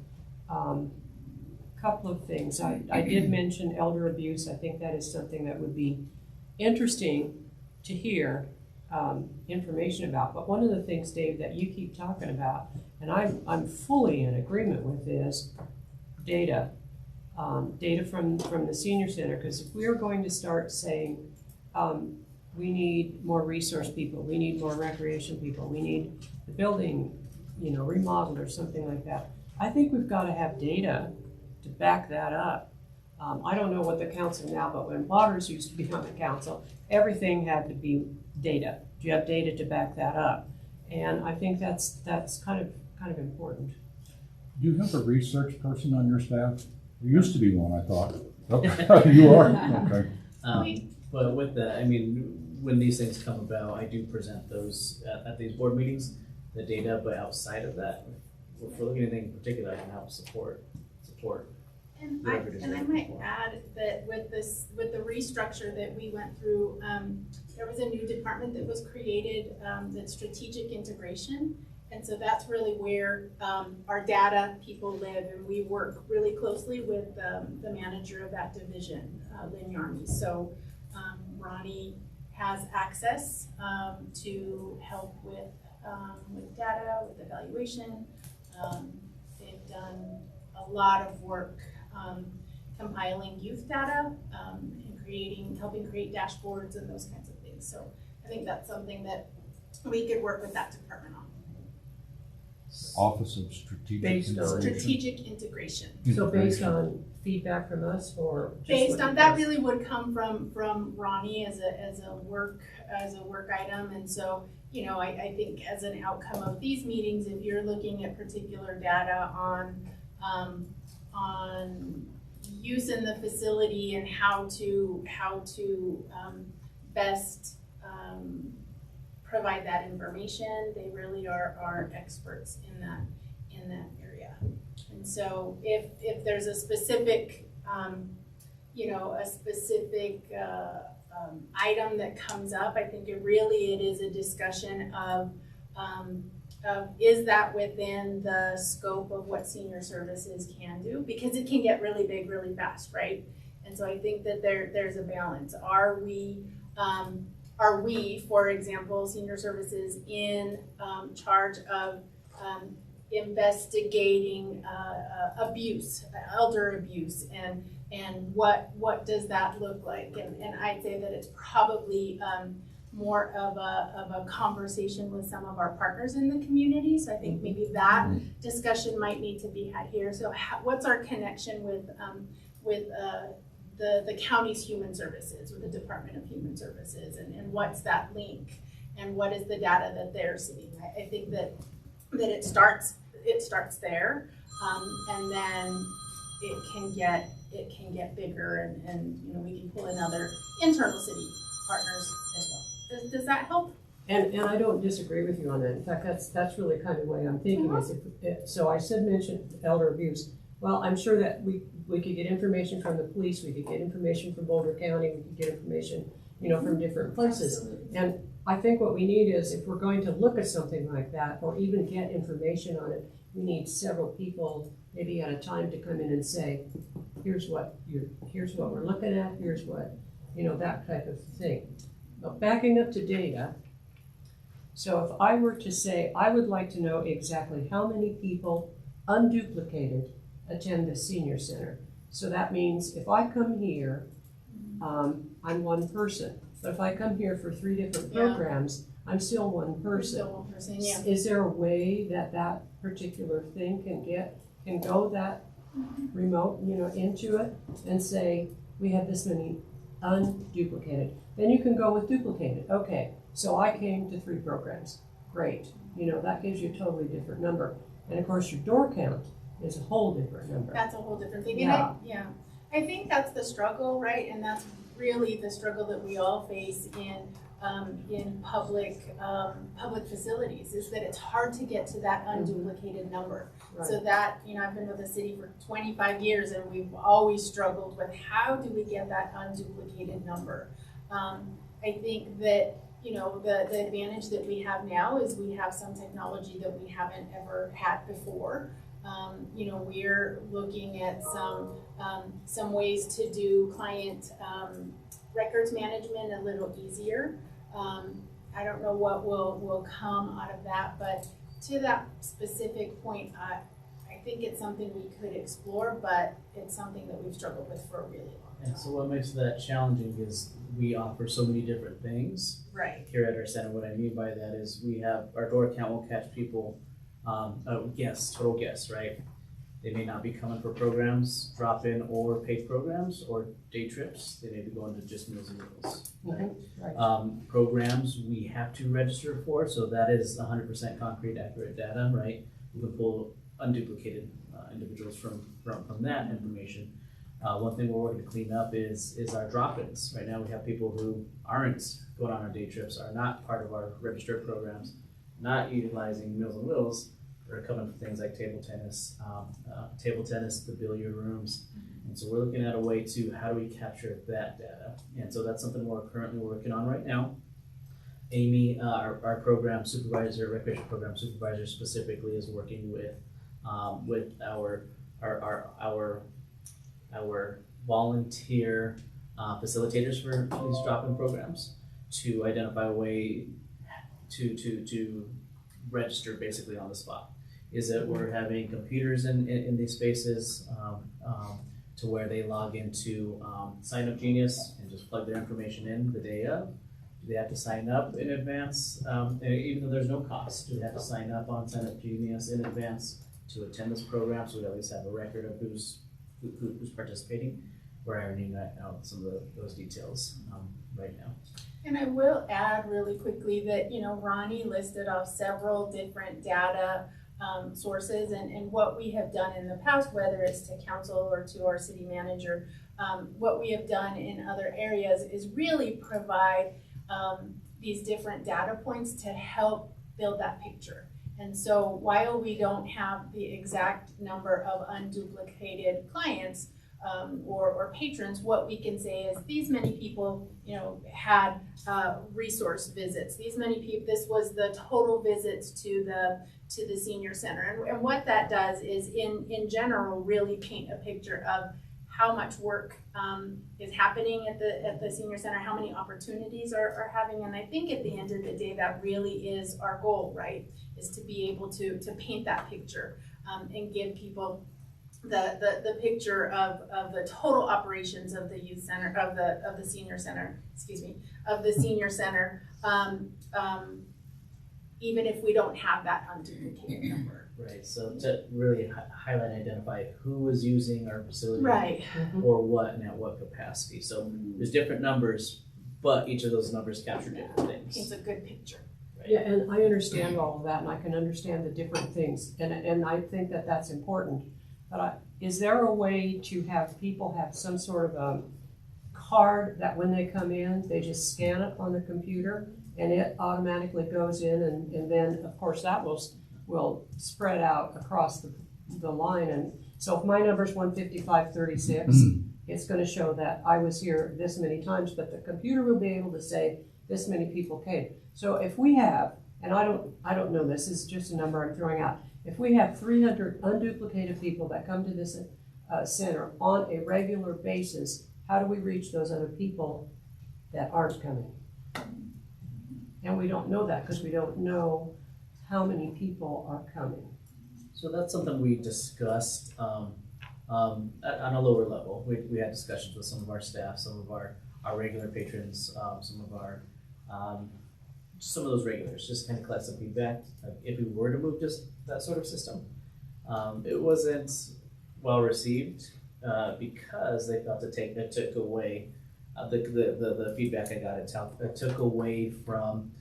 Couple of things. I did mention elder abuse. I think that is something that would be interesting to hear information about. But one of the things, Dave, that you keep talking about, and I'm fully in agreement with, is data. Data from the senior center, because if we're going to start saying we need more resource people, we need more recreation people, we need the building, remodeled or something like that, I think we've got to have data to back that up. I don't know what the council now, but when Waters used to be on the council, everything had to be data. Do you have data to back that up? And I think that's kind of important. Do you have a research person on your staff? There used to be one, I thought. Oh, you are? Okay. But with that, when these things come about, I do present those at these board meetings, the data, but outside of that, if we're looking at anything in particular, I can help support. And I might add that with the restructure that we went through, there was a new department that was created, that's strategic integration. And so that's really where our data people live, and we work really closely with the manager of that division, Lynn Yarmy. So Ronnie has access to help with data, with evaluation. They've done a lot of work compiling youth data and helping create dashboards and those kinds of things. So I think that's something that we could work with that department on. Office of Strategic Based on- Integration. Strategic integration. So based on feedback from us or? just Based what on it that is? really would come from Ronnie as a work item. And so, you know, I think as an outcome of these meetings, if you're looking at particular data on use in the facility and how to best provide that information, they really are experts in that area. And so if there's a specific item that comes up, I think it is a discussion of is that within the scope of what senior services can do? Because it can get really big really fast, right? And so I think that there's a balance. Are we, for example, senior services in charge of investigating abuse, elder abuse, and what does that look like? And I'd say that it's probably more of a conversation with some of our partners in the community. So I think maybe that discussion might need to be had here. So what's our connection with the county's human services, with the Department of Human Services, and what's that link, and what is the data that they're seeing? I think that it starts there, and then it can get bigger, and you know, we can pull in other internal city partners as well. Does that help? And I don't disagree with you on that. In fact, that's really kind of the way I'm thinking. So I mentioned elder abuse. Well, I'm sure that we could get information from the police, we could get information from Boulder County, we could get information, you know, from different places. Absolutely. And I think what we need is, if we're going to look at something like that, or even get information on it, we need several people, maybe at a time, to come in and say, here's what we're looking at, here's what, you know, that type of thing. But backing up to data, so if I were to say, I would like to know exactly how many people unduplicated attend the senior center. So that means if I come here, I'm one person. But if I come here for 3 different programs, I'm still one person. Still one person, yeah. Is there a way that particular thing can go that remote, you know, into it and say, we have this many unduplicated? Then you can go with duplicated. Okay, so I came to 3 programs. Great. You know, that gives you a totally different number. And of course, your door count is a whole different number. That's a whole different thing. Yeah. And I think that's the struggle, right? And that's really the struggle that we all face in public facilities, is that it's hard to get to that unduplicated number. Right. So that, you know, I've been with the city for 25 years, and we've always struggled with how do we get that unduplicated number. I think that, you know, the advantage that we have now is we have some technology that we haven't ever had before. You know, we're looking at some ways to do client records management a little easier. I don't know what will come out of that, but to that specific point, I think it's something we could explore, but it's something that we've struggled with for a really long time. And so what makes that challenging is we offer so many different things Right. here at our center. What I mean by that is we have, our door count will catch people, total guests, right? They may not be coming for programs, drop-in or paid programs or day trips. They may be going to just Meals and Meals. Right? Right. Programs we have to register for, so that is 100% concrete, accurate data, right? We can pull unduplicated individuals from that information. One thing we're working to clean up is our drop-ins. Right now we have people who aren't going on our day trips, are not part of our registered programs, not utilizing Meals and Wills, are coming for things like table tennis, the billiard rooms. And so we're looking at a way to, how do we capture that data? And so that's something we're currently working on right now. Amy, our program supervisor, recreation program supervisor specifically, is working with our volunteer facilitators for these drop-in programs. to identify a way to register basically on the spot. Is that we're having computers in these spaces to where they log into Sign Up Genius and just plug their information in the day of. Do they have to sign up in advance, and even though there's no cost? Do they have to sign up on Sign Up Genius in advance to attend this program, so we at least have a record of who's participating? We're ironing out some of those details right now. And I will add really quickly that, Ronnie listed off several different data sources, and what we have done in the past, whether it's to council or to our city manager, what we have done in other areas is really provide these different data points to help build that picture. And so while we don't have the exact number of unduplicated clients or patrons, what we can say is these many people, had resource visits. These many people. This was the total visits to the senior center. And what that does is, in general, really paint a picture of how much work is happening at the senior center, how many opportunities are having. And I think at the end of the day, that really is our goal, right? Is to be able to paint that picture and give people the picture of the total operations of the youth center, of the senior center, of the senior center, even if we don't have that unduplicated number. Right, so to really highlight and identify who is using our facility, right, or what and at what capacity. So there's different numbers, but each of those numbers capture different things. Paints a good picture. Right? Yeah, and I understand all of that, and I can understand the different things, and I think that that's important. But is there a way to have people have some sort of a card that when they come in, they just scan it on the computer and it automatically goes in, and then of course that will spread out across the line. And so if my number's 15536, it's going to show that I was here this many times, but the computer will be able to say this many people came. So if we have, and I don't know, this is just a number I'm throwing out, if we have 300 unduplicated people that come to this center on a regular basis, how do we reach those other people that aren't coming? And we don't know that because we don't know how many people are coming. So that's something we discussed on a lower level. We had discussions with some of our staff, some of our regular patrons, some of those regulars, just kind of collect some feedback. If we were to move just that sort of system, it wasn't well received because they felt it took away the feedback I got. It took away from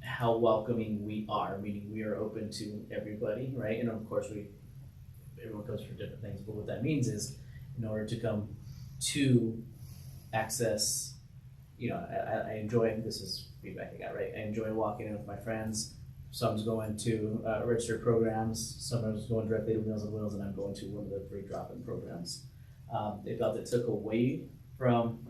how welcoming we are, meaning we are open to everybody, right? And of course, everyone comes for different things, but what that means is, in order to come to access, I enjoy, this is feedback I got, right? I enjoy walking in with my friends. Someone's going to registered programs, someone's going directly to Meals on Wheels, and I'm going to one of the free drop-in programs. They felt it took away from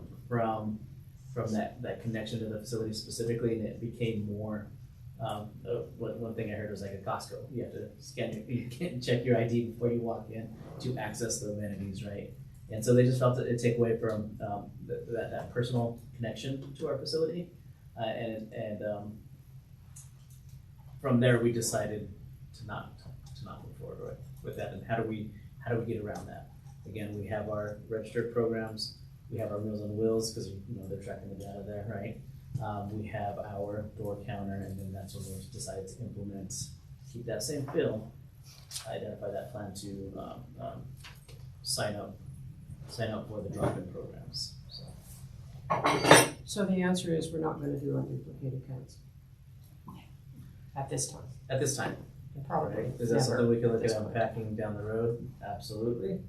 that connection to the facility specifically, and it became more, one thing I heard was like a Costco. You have to you can't check your ID before you walk in to access the amenities, right? And so they just felt that it take away from that personal connection to our facility, and from there we decided to not move forward with that. And how do we get around that? Again, we have our registered programs, we have our Meals on Wheels because they're tracking the data there, right? We have our door counter, and then that's when we decided to implement, keep that same feel, identify that plan to sign up for the drop-in programs. So the answer is we're not going to do unduplicated counts at this time. At this time. And probably Is that never something we could look this at point. unpacking down the road? Absolutely.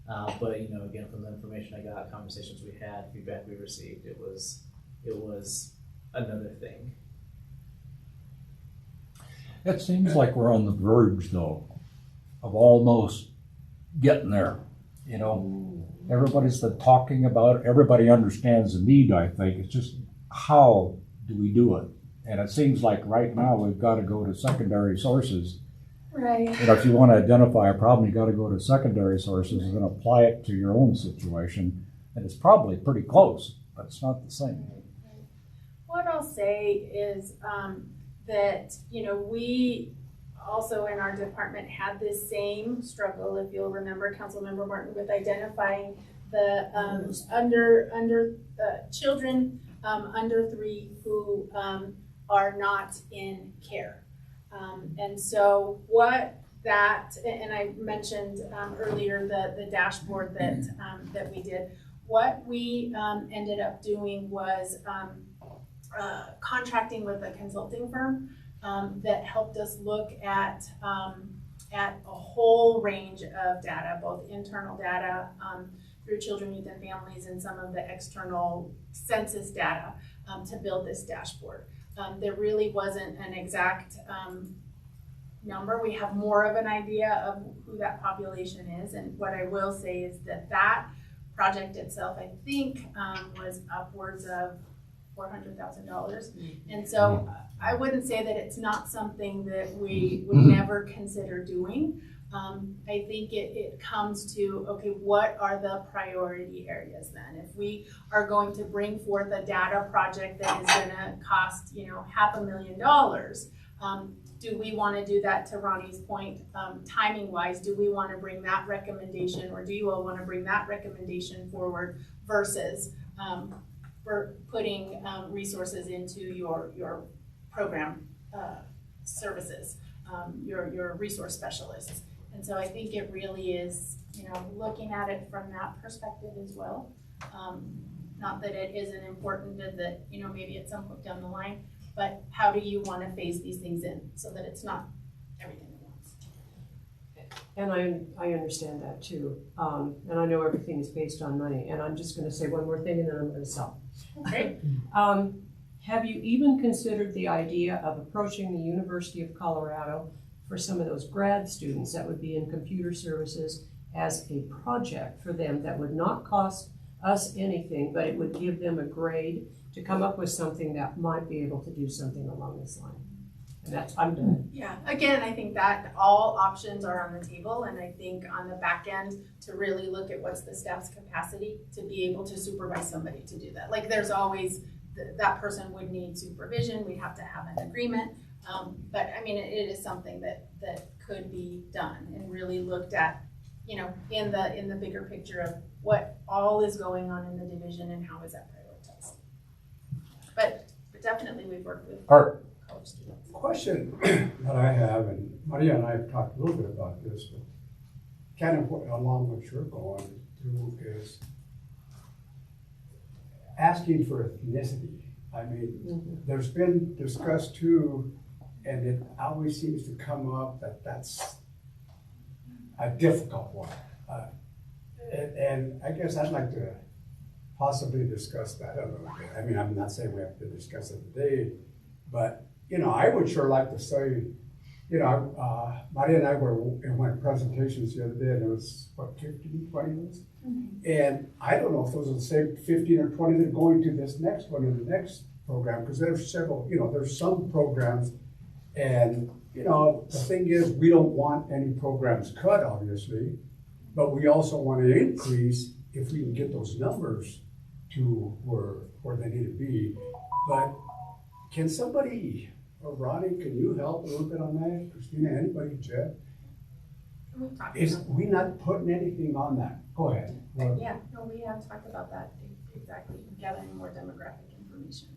But again, from the information I got, conversations we had, feedback we received, it was another thing. It seems like we're on the verge, though, of almost getting there. Everybody's been talking about it. Everybody understands the need, I think. It's just how do we do it? And it seems like right now we've got to go to secondary sources. Right. If you want to identify a problem, you got to go to secondary sources and then apply it to your own situation. And it's probably pretty close, but it's not the same. what I'll say is that, you know, we also in our department had this same struggle, if you'll remember, Councilmember Martin, with identifying the children under 3 who are not in care. And so what that, and I mentioned earlier the dashboard that we did. What we ended up doing was contracting with a consulting firm that helped us look at a whole range of data, both internal data through children, youth, and families, and some of the external census data to build this dashboard. There really wasn't an exact number. We have more of an idea of who that population is, and what I will say is that that project itself, I think, was upwards of $400,000. And so I wouldn't say that it's not something that we would never consider doing. I think it comes to, okay, what are the priority areas then? If we are going to bring forth a data project that is gonna cost, you know, $500,000, do we wanna do that, to Ronnie's point, timing wise? Do we wanna bring that recommendation, or do you all wanna bring that recommendation forward versus for putting resources into your program services, your resource specialists? And so I think it really is, you know, looking at it from that perspective as well. Not that it isn't important, that, you know, maybe at some point down the line, but how do you want to phase these things in so that it's not everything at once? And I understand that too. And I know everything is based on money. And I'm just going to say one more thing and then I'm going to stop. Okay. Have you even considered the idea of approaching the University of Colorado for some of those grad students that would be in computer services as a project for them that would not cost us anything, but it would give them a grade to come up with something that might be able to do something along this line? And that's, I'm done. Yeah, again, I think that all options are on the table, and I think on the back end to really look at what's the staff's capacity to be able to supervise somebody to do that. Like there's always, that person would need supervision, we'd have to have an agreement. But I mean, it is something that could be done and really looked at, you know, in the bigger picture of what all is going on in the division and how is that prioritized. But definitely we've worked with college students. Question that I have, and Maria and I have talked a little bit about this, but kind of along what you're going through is asking for ethnicity. I mean, there's been discussed too, and it always seems to come up that that's a difficult one. And I guess I'd like to possibly discuss that a little bit. I mean, I'm not saying we have to discuss it today, but, you know, I would sure like to say, you know, Maria and I were in one of presentations the other day, and it was, what, 15, 20 minutes? And I don't know if those are the same 15 or 20 that are going to this next one or the next program, because there's several, you know, there's some programs, and, you know, the thing is, we don't want any programs cut, obviously, but we also want to increase if we can get those numbers to where they need to be. But can somebody, or Ronnie, can you help a little bit on that? Christina, anybody, Jeff? Is we not putting anything on that? Go ahead. Yeah, no, we have talked about that exactly, gathering more demographic information.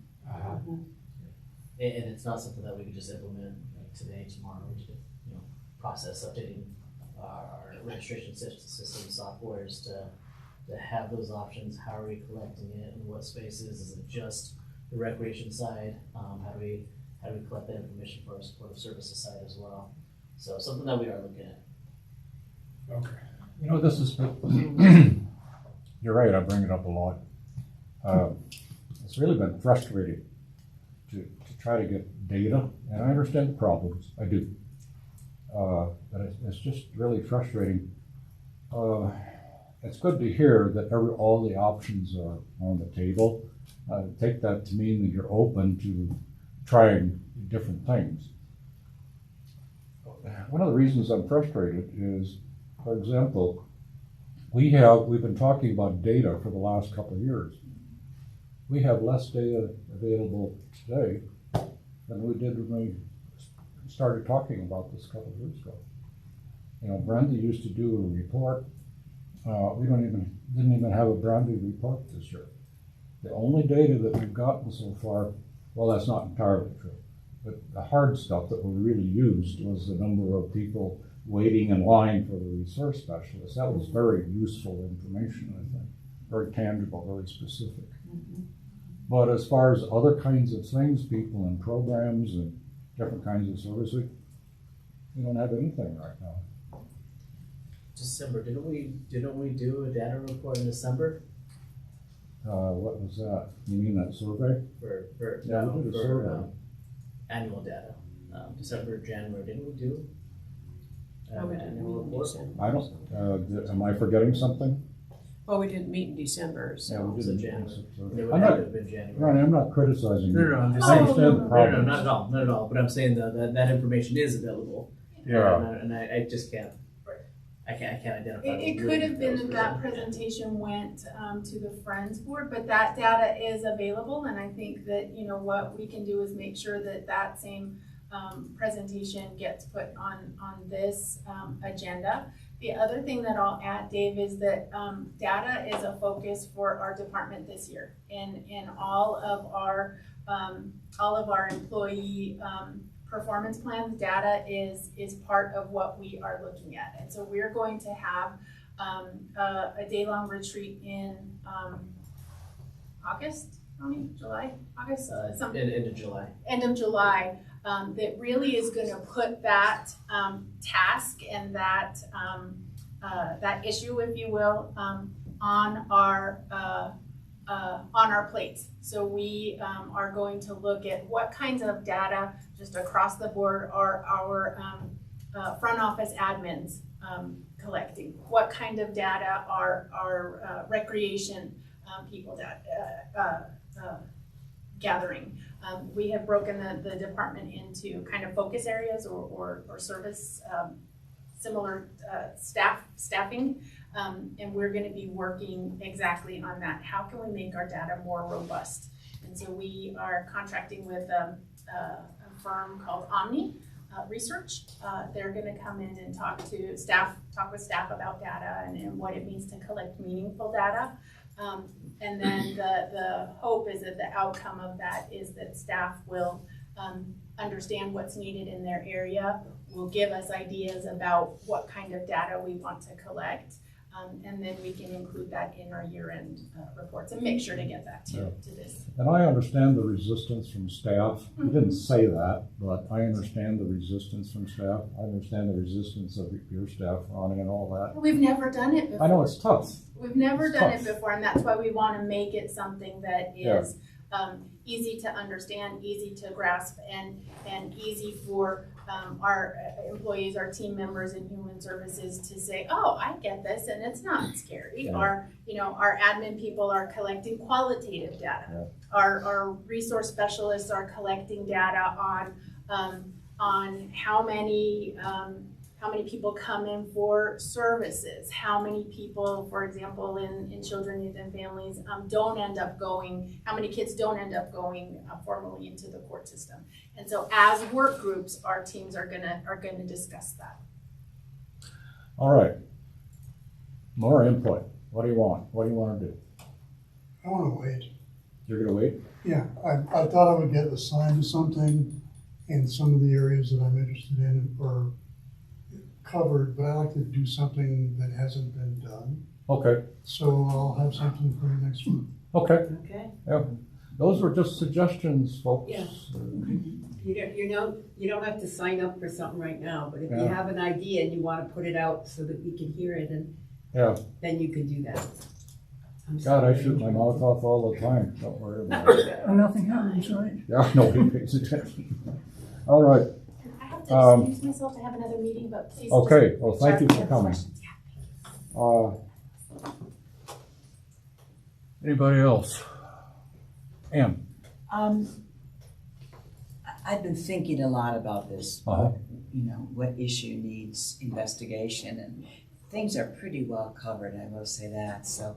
And it's not something that we could just implement like today, tomorrow. We could, you know, process updating our registration system softwares to have those options. How are we collecting it? In what spaces? Is it just the recreation side? How do we collect that information for our supportive services side as well? So something that we are looking at. Okay. You know, this is, you're right, I bring it up a lot. It's really been frustrating to try to get data, and I understand the problems, I do. But it's just really frustrating. It's good to hear that all the options are on the table. Take that to mean that you're open to trying different things. One of the reasons I'm frustrated is, for example, we've been talking about data for the last couple of years. we have less data available today than we did when we started talking about this a couple of years ago. You know, Brenda used to do a report. We didn't even have a Brandy report this year. The only data that we've gotten so far, well, that's not entirely true, but the hard stuff that we really used was the number of people waiting in line for the resource specialist. That was very useful information, I think. Very tangible, very specific. But as far as other kinds of things, people in programs and different kinds of services, we don't have anything right now. December, didn't we do a data report in December? What was that? You mean that survey? Yeah, we did a survey. Annual data, December, January, didn't we do? Oh, we didn't annual meet in report? December. I don't, am I forgetting something? Well, we didn't meet in December, Yeah, so. we So didn't. January. It I'm would have not, to have been January. Ronnie, I'm not criticizing you. I'm just I saying. understand the No, problem. not at all. But I'm saying that information is available. Yeah. And I just can't. I can't identify. It what could have been those that were. presentation went to the Friends Board, but that data is available, and I think that, you know, what we can do is make sure that that same presentation gets put on this agenda. The other thing that I'll add, Dave, is that data is a focus for our department this year. In all of our employee performance plans, data is part of what we are looking at. And so we're going to have a day-long retreat in August, July, August, End of July. end of July, that really is going to put that task and that issue, if you will, on our plates. So we are going to look at what kinds of data just across the board are our front office admins collecting. What kind of data are our recreation people gathering. We have broken the department into kind of focus areas or service similar staffing, and we're going to be working exactly on that. How can we make our data more robust? And so we are contracting with a firm called Omni Research. They're going to come in and talk with staff about data and what it means to collect meaningful data. And then the hope is that the outcome of that is that staff will understand what's needed in their area, will give us ideas about what kind of data we want to collect, and then we can include that in our year-end reports and make sure to get that to this. And I understand the resistance from staff. You didn't say that, but I understand the resistance from staff. I understand the resistance of your staff, Ronnie, and all that. We've never done it before. I know it's tough. We've never It's done tough. it before, and that's why we want to make it something that is easy to understand, easy to grasp, and easy for our employees, our team members in human services to say, oh, I get this, and it's not scary. Yeah. Our admin people are collecting qualitative data. Yeah. Our resource specialists are collecting data on how many people come in for services, how many people, for example, in children, youth, and families, how many kids don't end up going formally into the court system. And so as work groups, our teams are gonna discuss that. All right. More input. What do you want? What do you want to do? I want to wait. You're going to wait? Yeah, I thought I would get assigned to something in some of the areas that I'm interested in or covered, but I like to do something that hasn't been done. Okay. So I'll have something for you next month. Okay. Okay. Yeah. Those were just suggestions, folks. Yeah. You don't have to sign up for something right now, but if you Yeah. have an idea and you want to put it out so that we can hear it, and Yeah. then you can do that. God, I shoot my mouth off all the time. Don't worry about it. And nothing happens, right? Yeah, nobody pays attention. All right. I have to excuse myself to have another meeting, but please. Okay. just Well, reach thank out you if for have coming. questions. Yeah. Anybody else? Ann? I've been thinking a lot about this. Uh-huh. You know, what issue needs investigation, and things are pretty well covered, I will say that. So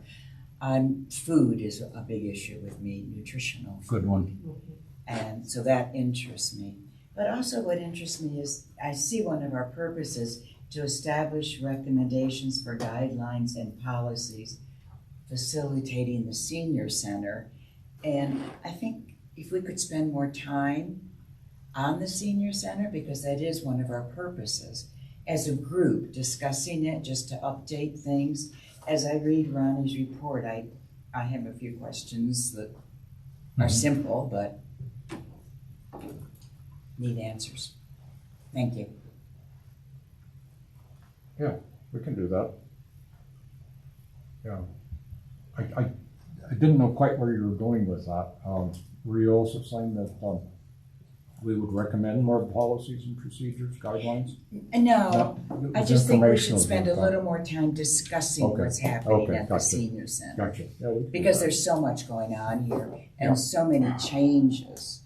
Food is a big issue with me, nutritional. Good one. And so that interests me. But also what interests me is I see one of our purposes to establish recommendations for guidelines and policies facilitating the senior center. And I think if we could spend more time on the senior center, because that is one of our purposes, as a group discussing it, just to update things. As I read Ronnie's report, I have a few questions that are simple, but need answers. Thank you. Yeah, we can do that. Yeah. I didn't know quite where you were going with that. Were you also saying that we would recommend more policies and procedures, guidelines? No, It I was just think we should informational, spend a okay. little more time discussing Okay. what's happening at the Gotcha. senior center. Gotcha. Yeah, we can do Because that. there's so much going on here Yeah. and so many changes.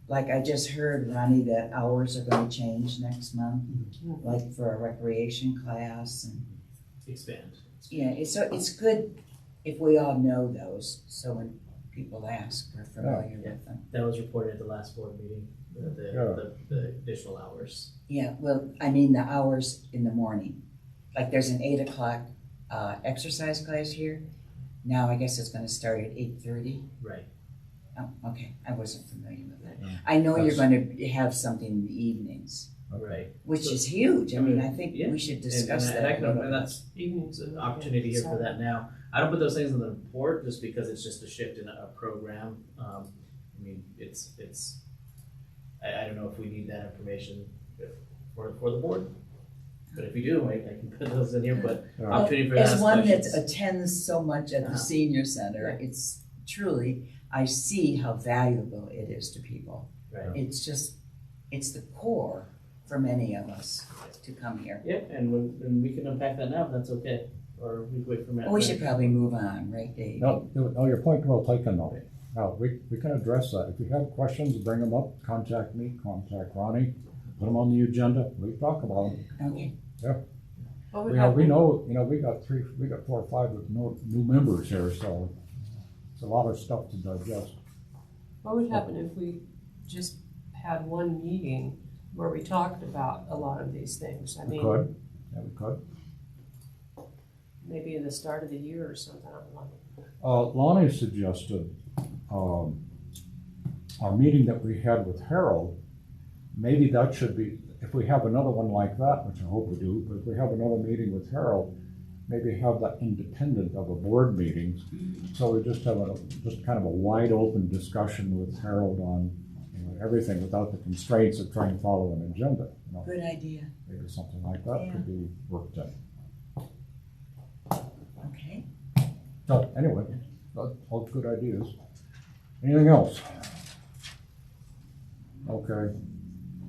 Like I just heard, Ronnie, that hours are gonna change next month, like for a recreation class and, Expand. yeah, it's good if we all know those, so when people ask, we're familiar with them. That was reported at the last board meeting, the additional hours. Yeah, well, I mean the hours in the morning. Like there's an 8 o'clock exercise class here. Now I guess it's gonna start at 8:30. Right. Oh, okay, I wasn't familiar with that. Yeah. I know you're That's- gonna have something in the evenings, Right. which So- is huge. I mean, I think Yeah. we should discuss and that. I a can, little and bit. that's an opportunity here for that now. I don't put those things in the report just because it's just a shift in a program. I mean, I don't know if we need that information for the board. But if we do, I can put those in here, but Yeah. opportunity for that. As one that attends so much at the senior center, Yeah. it's truly, I see how valuable it is to people. Right. It's the core for many of us to come here. Yeah, and we can unpack that now if that's okay, or we wait for Matt. Well, we should probably move on, right, Dave? No, your point well taken though. Now, we can address that. If you have questions, bring them up, contact me, contact Ronnie, put them on the agenda, we talk about them. Okay. What would We happen? know, we got 4 or 5 with new members here, so it's a lot of stuff to digest. What would happen if we just had one meeting where we talked about a lot of these things? I We mean, could, yeah, we could. maybe in the start of the year or something, I don't know. Lonnie suggested, our meeting that we had with Harold, maybe that should be, if we have another one like that, which I hope we do, but if we have another meeting with Harold, maybe have that independent of a board meeting. So we just have just kind of a wide open discussion with Harold on everything without the constraints of trying to follow an agenda. Good idea. Maybe something like that could be worked in. Okay. So anyway, all good ideas. Anything else? Okay,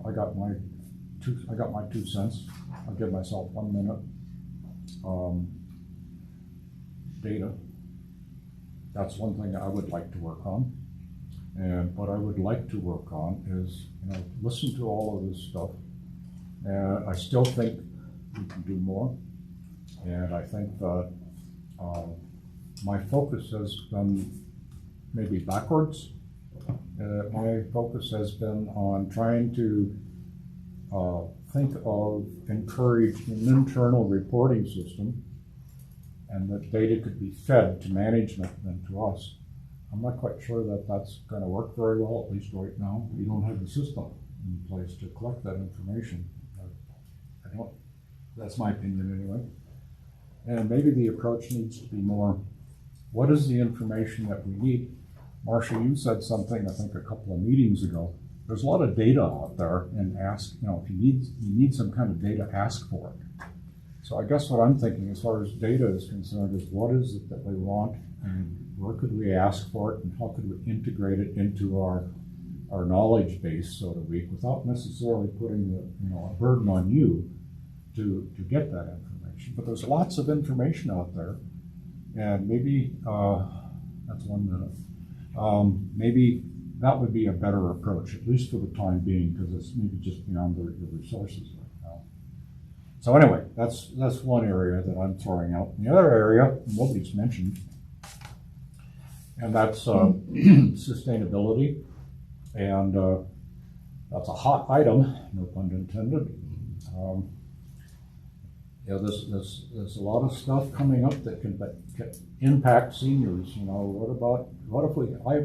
I got my 2 cents. I'll give myself 1 minute. Data. That's one thing I would like to work on. And what I would like to work on is, listen to all of this stuff. And I still think we can do more. And I think that my focus has been maybe backwards. My focus has been on trying to think of encourage an internal reporting system, and that data could be fed to management and to us. I'm not quite sure that that's going to work very well, at least right now. We don't have the system in place to collect that information. That's my opinion anyway. And maybe the approach needs to be more, what is the information that we need? Marcia, you said something, I think a couple of meetings ago. There's a lot of data out there, and ask, if you need some kind of data, ask for it. So I guess what I'm thinking as far as data is concerned is what is it that we want, and where could we ask for it, and how could we integrate it into our knowledge base, so to speak, without necessarily putting a burden on you to get that information. But there's lots of information out there, and maybe that's 1 minute. Maybe that would be a better approach, at least for the time being, because it's maybe just beyond the resources right now. So anyway, that's one area that I'm throwing out. The other area, nobody's mentioned, and that's sustainability. And that's a hot item, no pun intended. You know, there's a lot of stuff coming up that can impact seniors. You know, what if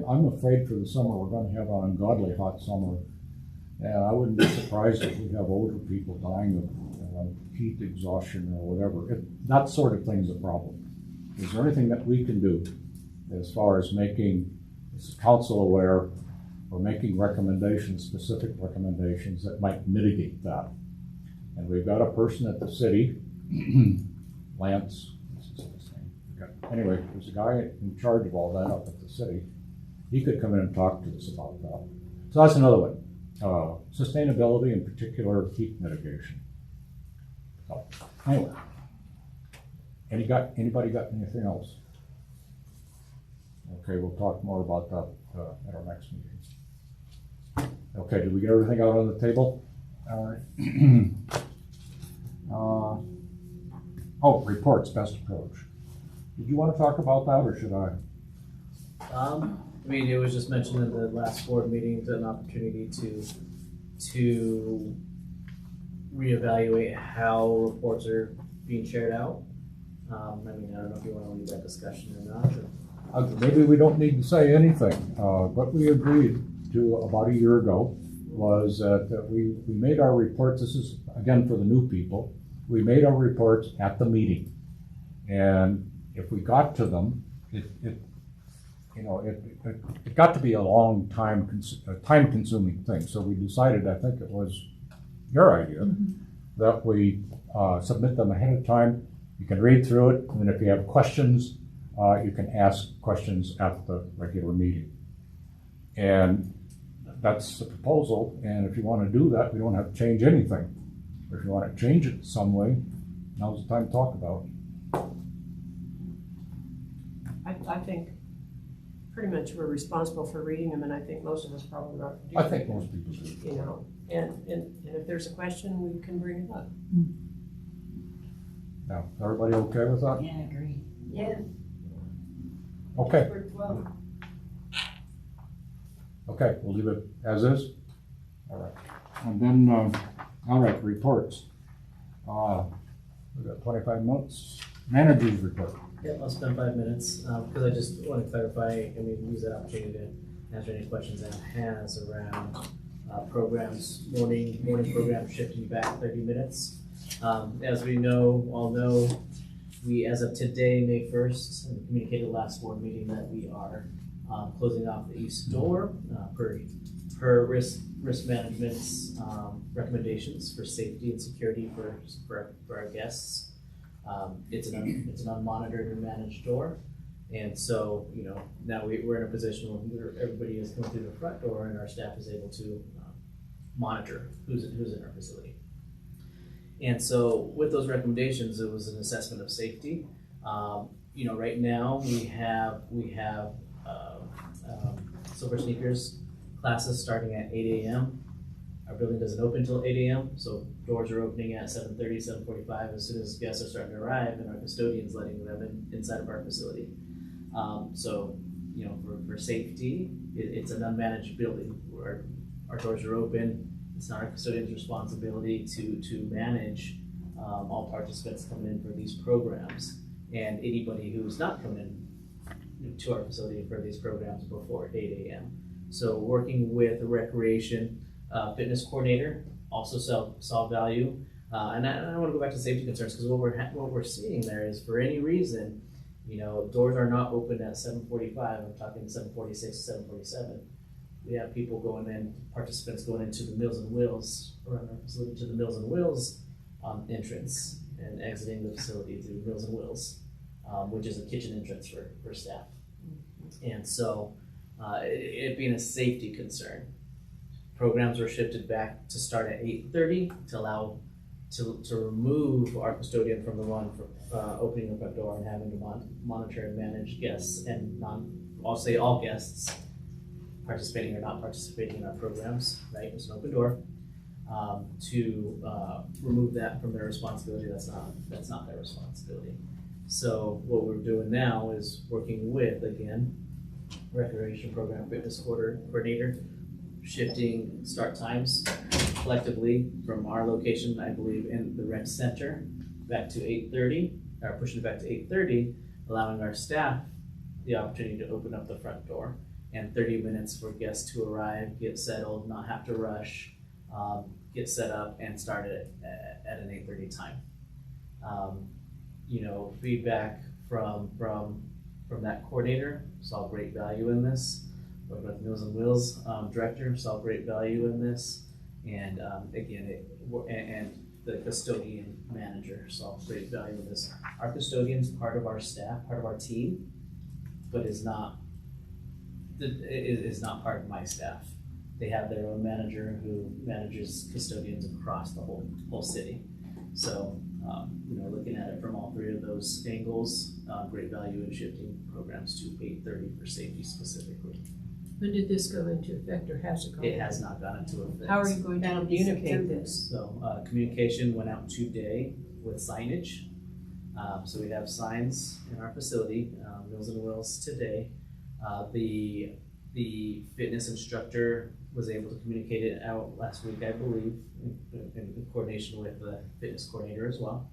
I'm afraid for the summer we're going to have an ungodly hot summer, and I wouldn't be surprised if we have older people dying of heat exhaustion or whatever. That sort of thing's a problem. Is there anything that we can do as far as making this council aware or making recommendations, specific recommendations that might mitigate that? And we've got a person at the city, Lance, what's his name? Anyway, there's a guy in charge of all that up at the city. He could come in and talk to us about that. So that's another one. Sustainability, in particular, heat mitigation. So, anyway, anybody got anything else? Okay, we'll talk more about that at our next meeting. Okay, did we get everything out on the table? All right. Reports, best approach. Did you want to talk about that, or should I? I mean, it was just mentioned in the last board meeting, an opportunity to reevaluate how reports are being shared out. I mean, I don't know if you want to leave that discussion or not. Maybe we don't need to say anything. What we agreed to about a year ago was that we made our reports. This is again for the new people. We made our reports at the meeting, and if we got to them, it got to be a long time-consuming thing. So we decided, I think it was your idea, that we submit them ahead of time. You can read through it, and then if you have questions, you can ask questions at the regular meeting. And that's the proposal. And if you want to do that, we don't have to change anything. If you want to change it some way, now's the time to talk about it. I think pretty much we're responsible for reading them, and I think most of us probably are. I think most people do. You know, and if there's a question, we can bring it up. Now, everybody okay with that? Yeah, I agree. Yeah. Okay. Worked well. Okay, we'll leave it as is. All right. And then, all right, reports. We've got 25 minutes. Manager's report. Yeah, I'll spend 5 minutes, because I just want to clarify, and we can use that opportunity to answer any questions Anne has around programs, morning program shifting back 30 minutes. As we all know, we, as of today, May 1st, and communicated last board meeting that we are closing off the east door per risk management's recommendations for safety and security for our guests. It's an unmonitored or managed door, and so now we're in a position where everybody is coming through the front door, and our staff is able to monitor who's in our facility. And so with those recommendations, it was an assessment of safety. Right now we have Silver Sneakers classes starting at 8 a.m. Our building doesn't open until 8 a.m., so doors are opening at 7:30, 7:45 as soon as guests are starting to arrive, and our custodian's letting them inside of our facility. For safety, it's an unmanaged building where our doors are open. It's not our custodian's responsibility to manage all participants coming in for these programs, and anybody who's not coming in to our facility for these programs before 8 a.m. So working with a recreation fitness coordinator also saw value. And I want to go back to safety concerns, because what we're seeing there is, for any reason, doors are not open at 7:45. I'm talking 7:46, 7:47. We have people participants going into the Meals and Wheels, around our facility, to the Meals and Wheels entrance, and exiting the facility through Meals and Wheels, which is a kitchen entrance for staff. And so it being a safety concern, programs were shifted back to start at 8:30 to allow to remove our custodian from the run for opening the front door and having to monitor and manage guests, and I'll say all guests participating or not participating in our programs, right? It's an open door. To remove that from their responsibility, that's not their responsibility. So what we're doing now is working with, again, recreation program fitness coordinator, shifting start times collectively from our location, I believe, in the rec center back to 8:30, or pushing it back to 8:30, allowing our staff the opportunity to open up the front door and 30 minutes for guests to arrive, get settled, not have to rush, get set up and start at an 8:30 time. Feedback from that coordinator, saw great value in this. Worked with Meals on Wheels director, saw great value in this. And and the custodian manager saw great value in this. Our custodian's part of our staff, part of our team, but is not part of my staff. They have their own manager who manages custodians across the whole city. So, looking at it from all three of those angles, great value in shifting programs to 8:30 for safety specifically. When did this go into effect, or has it gone? It has not gone into effect. How are you going to communicate this? So, communication went out today with signage. So we have signs in our facility, Meals on Wheels today. The fitness instructor was able to communicate it out last week, I believe, in coordination with the fitness coordinator as well.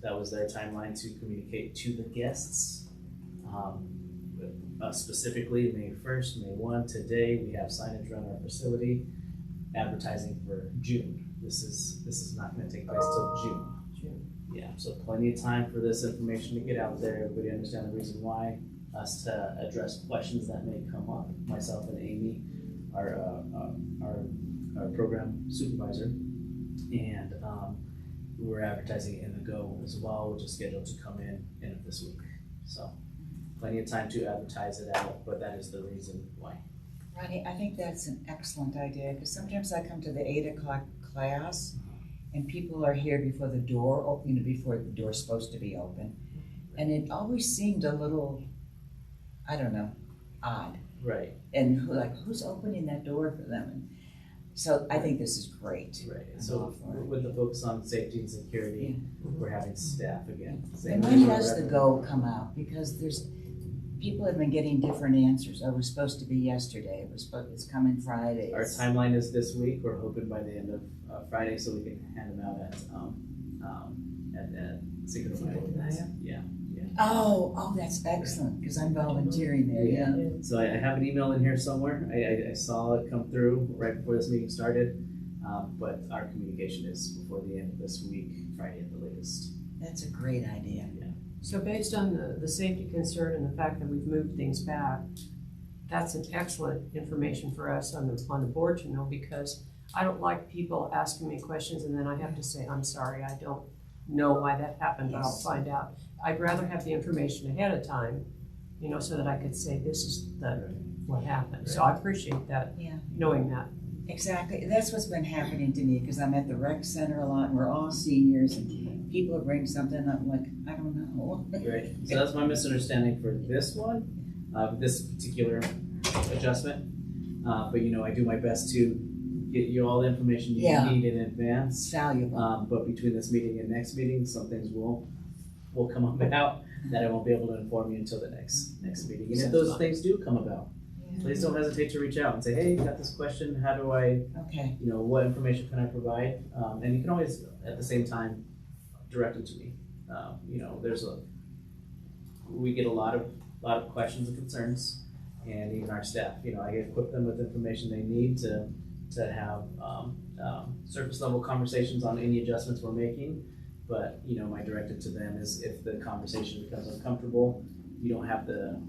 That was their timeline to communicate to the guests. Specifically, May 1st, May 1, today, we have signage around our facility, advertising for June. This is not gonna take place till June. Yeah, so plenty of time for this information to get out there, everybody understand the reason why, us to address questions that may come up. Myself and Amy, our program supervisor, and we're advertising in the Go as well, which is scheduled to come in of this week. So plenty of time to advertise it out, but that is the reason why. Ronnie, I think that's an excellent idea, because sometimes I come to the 8 o'clock class and people are here before the door, before the door's supposed to be open. And it always seemed a little, I don't know, odd. Right. And who's opening that door for them? And so I think this is great. Right. So with the focus on safety and security, we're having staff again. And when does the Go come out? Because people have been getting different answers. Oh, it was supposed to be yesterday. It's coming Friday. Our timeline is this week. We're hoping by the end of Friday, so we can hand them out at Cinco de Mayo. Yeah. Oh, that's excellent, because I'm volunteering there, yeah. So I have an email in here somewhere. I saw it come through right before this meeting started, but our communication is before the end of this week, Friday at the latest. That's a great idea. Yeah. So based on the safety concern and the fact that we've moved things back, that's an excellent information for us on the board to know, because I don't like people asking me questions and then I have to say, I'm sorry, I don't know why that happened, but I'll find out. I'd rather have the information ahead of time, so that I could say, this is what happened. So I appreciate that, knowing that. Exactly. That's what's been happening to me, because I'm at the rec center a lot and we're all seniors and people bring something up, I'm like, I don't know. Right. So that's my misunderstanding for this one, this particular adjustment. But I do my best to get you all the information you need in advance. It's valuable. But between this meeting and next meeting, some things will come about that I won't be able to inform you until the next meeting. And if those things do come about, please don't hesitate to reach out and say, hey, got this question, how do I, what information can I provide? And you can always, at the same time, direct it to me. We get a lot of questions and concerns, and even our staff, I equip them with information they need to have surface level conversations on any adjustments we're making. But my directive to them is, if the conversation becomes uncomfortable, you don't have the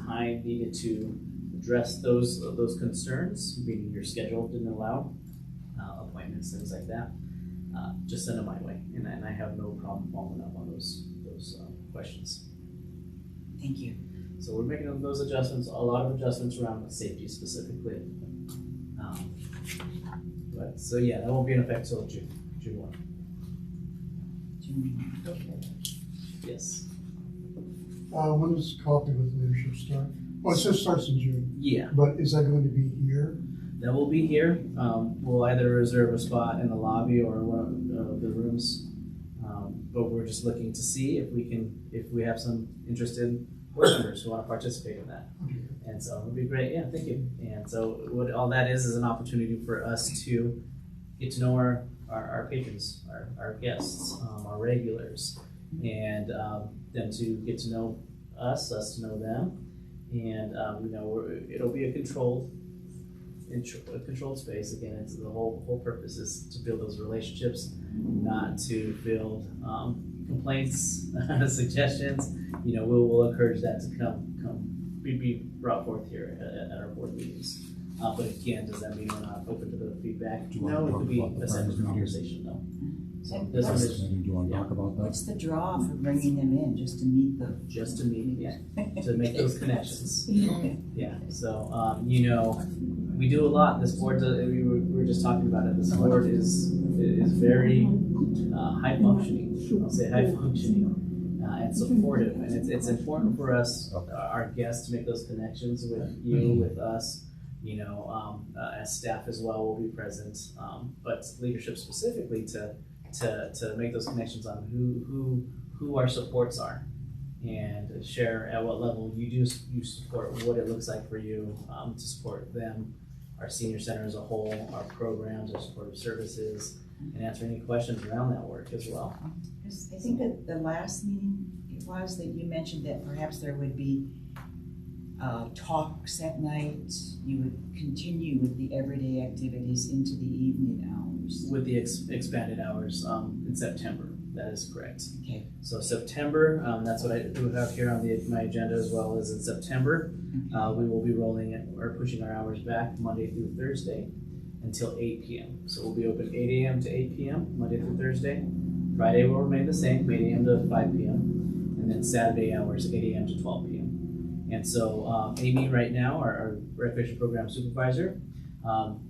time needed to address those concerns, meaning your schedule didn't allow appointments, things like that. Just send them my way, and I have no problem following up on those questions. Thank you. So we're making those adjustments, a lot of adjustments around safety specifically. But so that won't be in effect till June 1. Okay. Yes. When does Coffee with Leadership start? Oh, it says starts in June. Yeah. But is that going to be here? That will be here. We'll either reserve a spot in the lobby or one of the rooms. But we're just looking to see if we have some interested board members who want to participate in that. And so it would be great. Yeah, thank you. And so what all that is an opportunity for us to get to know our patrons, our guests, our regulars, and them to get to know us to know them. And it'll be a controlled space. Again, it's the whole purpose is to build those relationships, not to build complaints, suggestions. We'll encourage that to be brought forth here at our board meetings. But again, does that mean we're not open to the feedback? No, it could be a separate conversation though. So this one is, Do you want to talk about that? What's the draw for bringing them in, just to meet them? to make those connections. Yeah, so, we do a lot. This board, we were just talking about it. This board is very high functioning. I'll say high functioning and supportive. And it's important for us, our guests, to make those connections with you, with us. As staff as well will be present, but leadership specifically to make those connections on who our supports are, and share at what level you support, what it looks like for you to support them, our senior center as a whole, our programs, our supportive services, and answer any questions around that work as well. Because I think that the last meeting it was that you mentioned that perhaps there would be talks at night. You would continue with the everyday activities into the evening hours. With the expanded hours in September. That is correct. Okay. So September, that's what I do have here on my agenda as well, is in September. We will be rolling it or pushing our hours back Monday through Thursday until 8 p.m. So we'll be open 8 a.m. to 8 p.m. Monday through Thursday. Friday will remain the same, 8 a.m. to 5 p.m. And then Saturday hours, 8 a.m. to 12 p.m. And so Amy right now, our recreation program supervisor,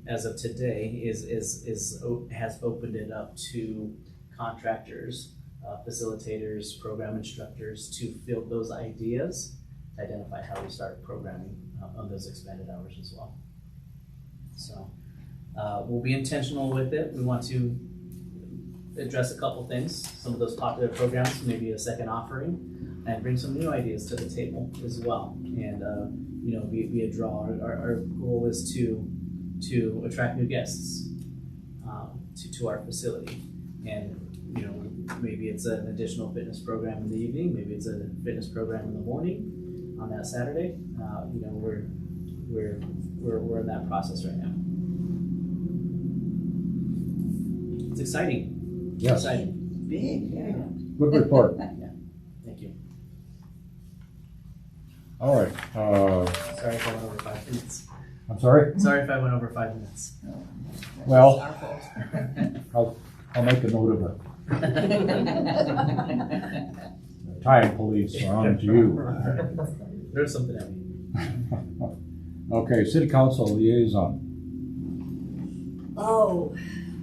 as of today, has opened it up to contractors, facilitators, program instructors to field those ideas, to identify how we start programming on those expanded hours as well. So we'll be intentional with it. We want to address a couple things, some of those popular programs, maybe a second offering, and bring some new ideas to the table as well. And be a draw. Our goal is to attract new guests to our facility. And maybe it's an additional fitness program in the evening, maybe it's a fitness program in the morning on that Saturday. We're in that process right now. It's exciting. Yes. Exciting. Big, yeah. Good report. Thank you. All right. Sorry if I went over 5 minutes. I'm sorry? Sorry if I went over 5 minutes. Well, I'll make a note of it. The time police are on to you. There's something at me. Okay, city council liaison. Oh,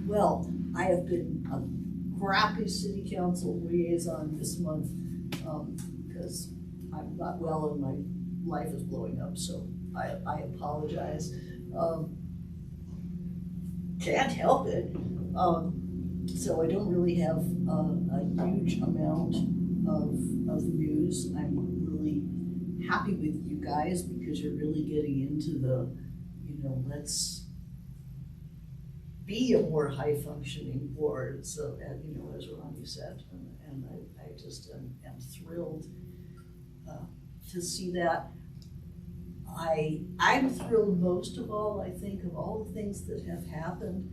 well, I have been a crappy city council liaison this month because I'm not well and my life is blowing up, so I apologize. Can't help it. So I don't really have a huge amount of news. I'm really happy with you guys because you're really getting into the, let's be a more high functioning board. So, as Ronnie said, and I just am thrilled to see that. I'm thrilled most of all, I think, of all the things that have happened.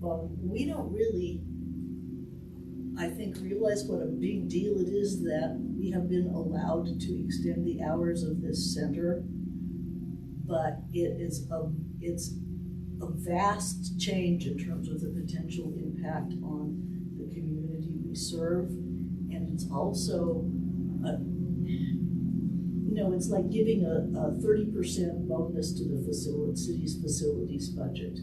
We don't really, I think, realize what a big deal it is that we have been allowed to extend the hours of this center. But it's a vast change in terms of the potential impact on the community we serve. And it's also, it's like giving a 30% bonus to the city's facilities budget,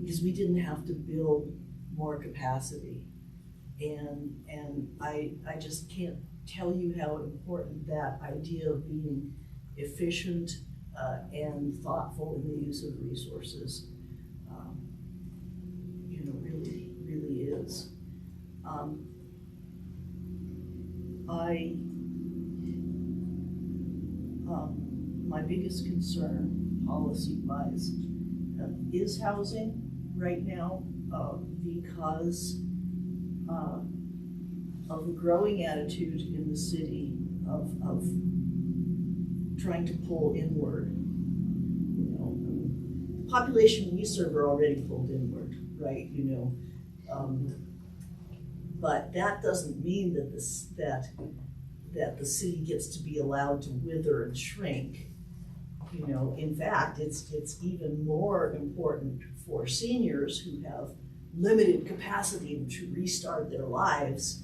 because we didn't have to build more capacity. And I just can't tell you how important that idea of being efficient and thoughtful in the use of resources really is. biggest concern, policy-wise, is housing right now, because of the growing attitude in the city of trying to pull inward. You know, the population we serve are already pulled inward, right? You know, but that doesn't mean that that the city gets to be allowed to wither and shrink. You know, in fact, it's even more important for seniors who have limited capacity to restart their lives,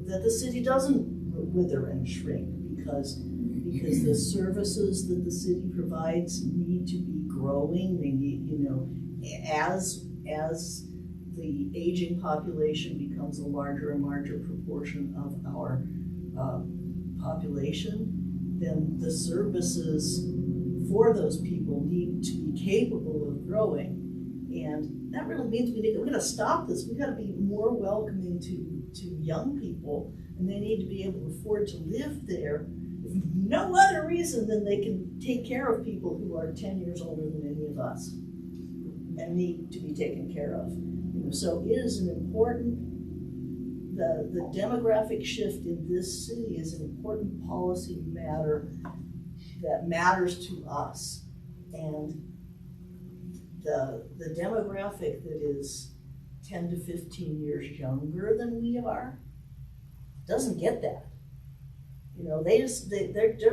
that the city doesn't wither and shrink, because the services that the city provides need to be growing. They need, you know, as the aging population becomes a larger and larger proportion of our population, then the services for those people need to be capable of growing. And that really means we're going to stop this. We've got to be more welcoming to young people, and they need to be able to afford to live there, if no other reason than they can take care of people who are 10 years older than any of us and need to be taken care of. You know, so it is an important, the demographic shift in this city is an important policy matter that matters to us. And the demographic that is 10 to 15 years younger than we are doesn't get that. You know, they're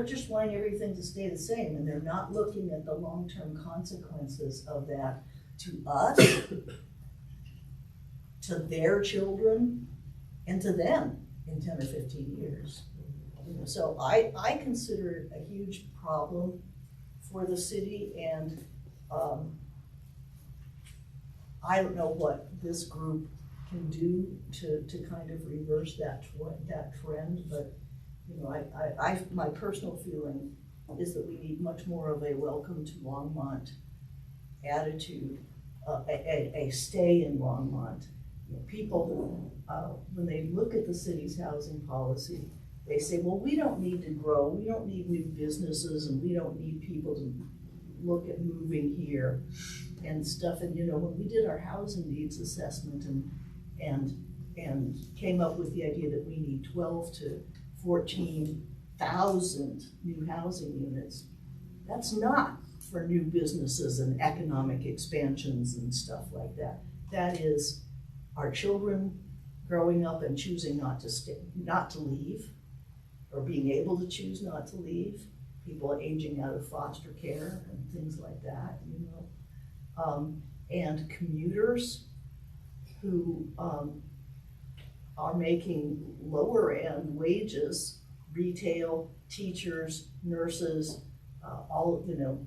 just wanting everything to stay the same, and they're not looking at the long-term consequences of that to us, to their children, and to them in 10 or 15 years. You know, so I consider it a huge problem for the city, and I don't know what this group can do to kind of reverse that trend, but you know, my personal feeling is that we need much more of a welcome to Longmont attitude, a stay in Longmont. You know, people, when they look at the city's housing policy, they say, well, we don't need to grow, we don't need new businesses, and we don't need people to look at moving here and stuff. And you know, when we did our housing needs assessment and came up with the idea that we need 12 to 14,000 new housing units, that's not for new businesses and economic expansions and stuff like that. That is our children growing up and choosing not to leave, or being able to choose not to leave, people aging out of foster care and things like that, you know. And commuters who are making lower end wages, retail, teachers, nurses, all, you know,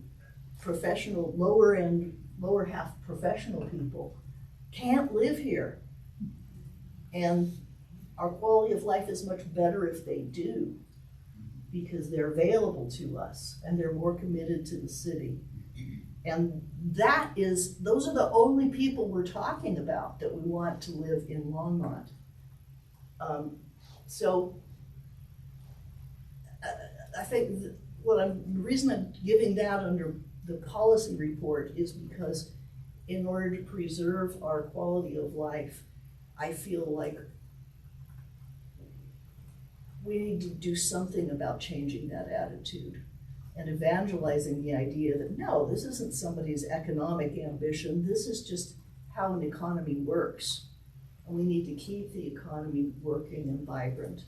professional, lower half professional people can't live here. And our quality of life is much better if they do, because they're available to us and they're more committed to the city. And those are the only people we're talking about that we want to live in Longmont. So I think the reason I'm giving that under the policy report is because in order to preserve our quality of life, I feel like we need to do something about changing that attitude and evangelizing the idea that no, this isn't somebody's economic ambition, this is just how an economy works. And we need to keep the economy working and vibrant.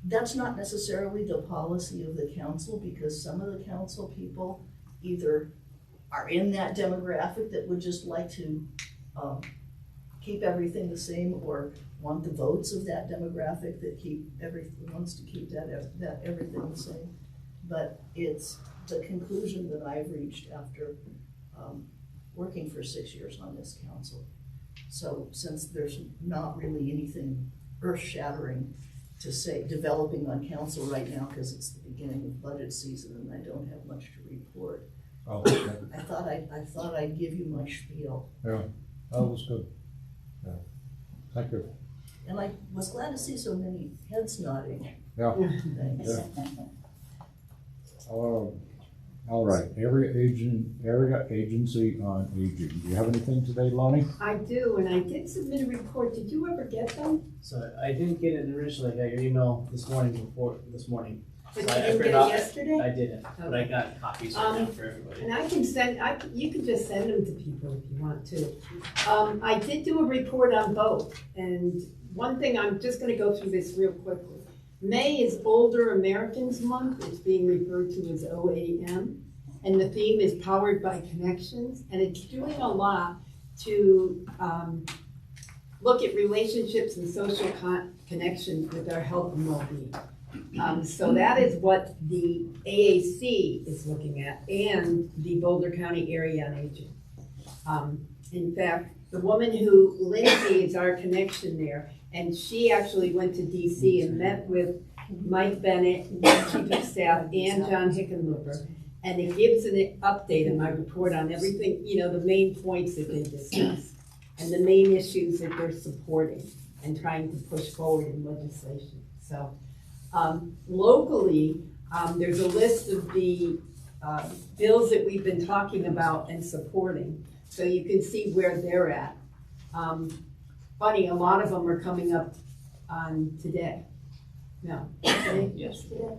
That's not necessarily the policy of the council, because some of the council people either are in that demographic that would just like to keep everything the same, or want the votes of that demographic that wants to keep that everything the same. But it's the conclusion that I've reached after working for 6 years on this council. So since there's not really anything earth-shattering to say developing on council right now, because it's the beginning of budget season and I don't have much to report, I thought I'd give you my spiel. Yeah, that was good. Yeah, thank you. And I was glad to see so many heads nodding. Yeah. Thanks. All right, area agency on aging. Do you have anything today, Lonnie? I do, and I did submit a report. Did you ever get them? So I didn't get it initially, I got your email this morning. But So you I didn't get forgot- it yesterday? I didn't, but I got copies right now for everybody. And I can send, you can just send them to people if you want to. I did do a report on both, and one thing, I'm just gonna go through this real quickly. May is Older Americans Month, it's being referred to as OAM, and the theme is Powered by Connections, and it's doing a lot to look at relationships and social connections with our health and well-being. So that is what the AAC is looking at, and the Boulder County Area on Aging. In fact, the woman who, Lindsay, is our connection there, and she actually went to DC and met with Mike Bennett, Chief of Staff, and John Hickenlooper. And it gives an update in my report on everything, the main points that they discussed, and the main issues that they're supporting and trying to push forward in legislation. So locally, there's a list of the bills that we've been talking about and supporting, so you can see where they're at. Funny, a lot of them are coming up on today. No, today? Yesterday.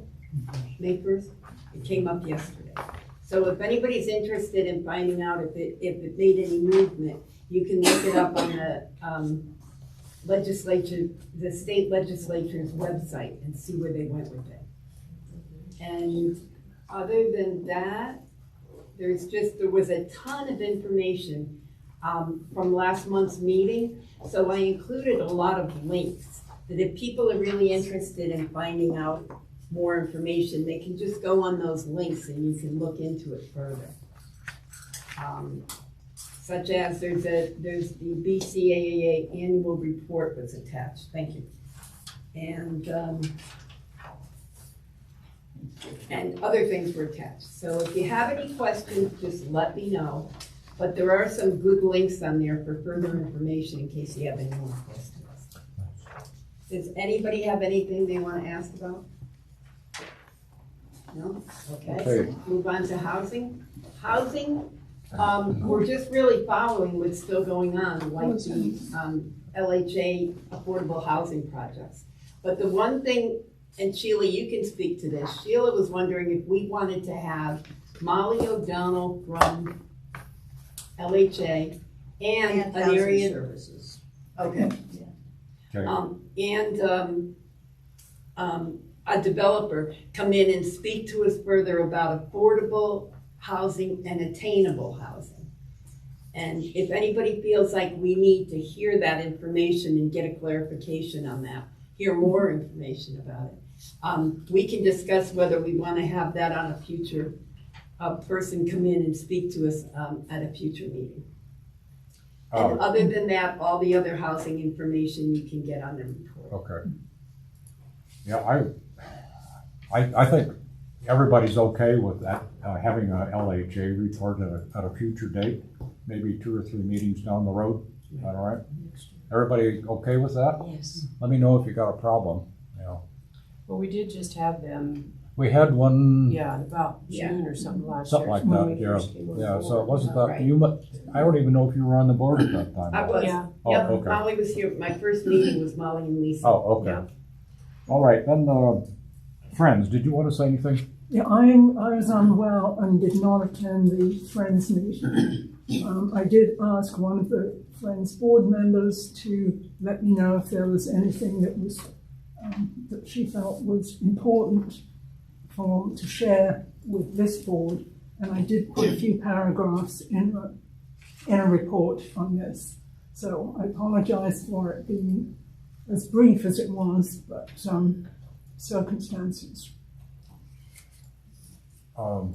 May 1st? It came up yesterday. So if anybody's interested in finding out if it made any movement, you can look it up on the legislature, the state legislature's website, and see where they went with it. And other than that, there was a ton of information from last month's meeting, so I included a lot of links that if people are really interested in finding out more information, they can just go on those links and you can look into it further. Such as there's the BCAA annual report was attached. Thank you. And other things were attached. So if you have any questions, just let me know. But there are some good links on there for further information in case you have any more questions. Does anybody have anything they want to ask about? No? Okay. Move on to housing. Housing, we're just really following what's still going on, like the LHA affordable housing projects. But the one thing, and Sheila, you can speak to this. Sheila was wondering if we wanted to have Molly O'Donnell from LHA and an area services. Okay. Okay. A developer come in and speak to us further about affordable housing and attainable housing. And if anybody feels like we need to hear that information and get a clarification on that, hear more information about it, we can discuss whether we want to have that on a future person come in and speak to us at a future meeting. And other than that, all the other housing information you can get on the report. Okay. Yeah, I think everybody's okay with that, having a LHA report at a future date, maybe 2 or 3 meetings down the road. Is that all right? Everybody okay with that? Yes. Let me know if you got a problem. Well, we did just have them, We had one. yeah, about June or something last year. Something like when that, we yeah. first came on Yeah, so board. it wasn't Right. that, I don't even know if you were on the board at that time. I was. Yeah. Oh, Yep, okay. Molly was here. My first meeting was Molly and Lisa. Oh, okay. Yeah. All right, then, Friends, did you want to say anything? Yeah, I was unwell and did not attend the Friends meeting. I did ask one of the Friends board members to let me know if there was anything that was that she felt was important to share with this board, and I did put a few paragraphs in a report on this. So I apologize for it being as brief as it was, but circumstances. Our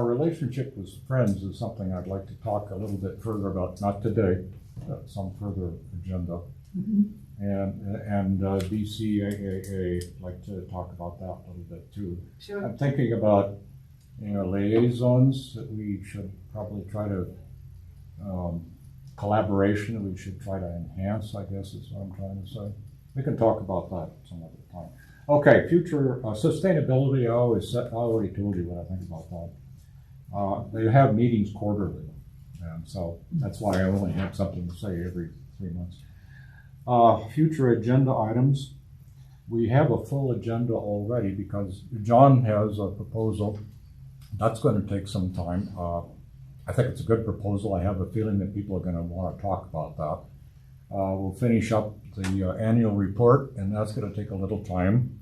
relationship with Friends is something I'd like to talk a little bit further about, not today, but some further agenda. Mm-hmm. And BCAA, I'd like to talk about that a little bit too. Sure. I'm thinking about, liaisons that we should probably try to collaboration we should try to enhance, I guess is what I'm trying to say. We can talk about that some other time. Okay, future sustainability, I already told you what I think about that. They have meetings quarterly, and so that's why I only have something to say every 3 months. Future agenda items. We have a full agenda already because John has a proposal. That's going to take some time. I think it's a good proposal. I have a feeling that people are going to want to talk about that. We'll finish up the annual report, and that's going to take a little time.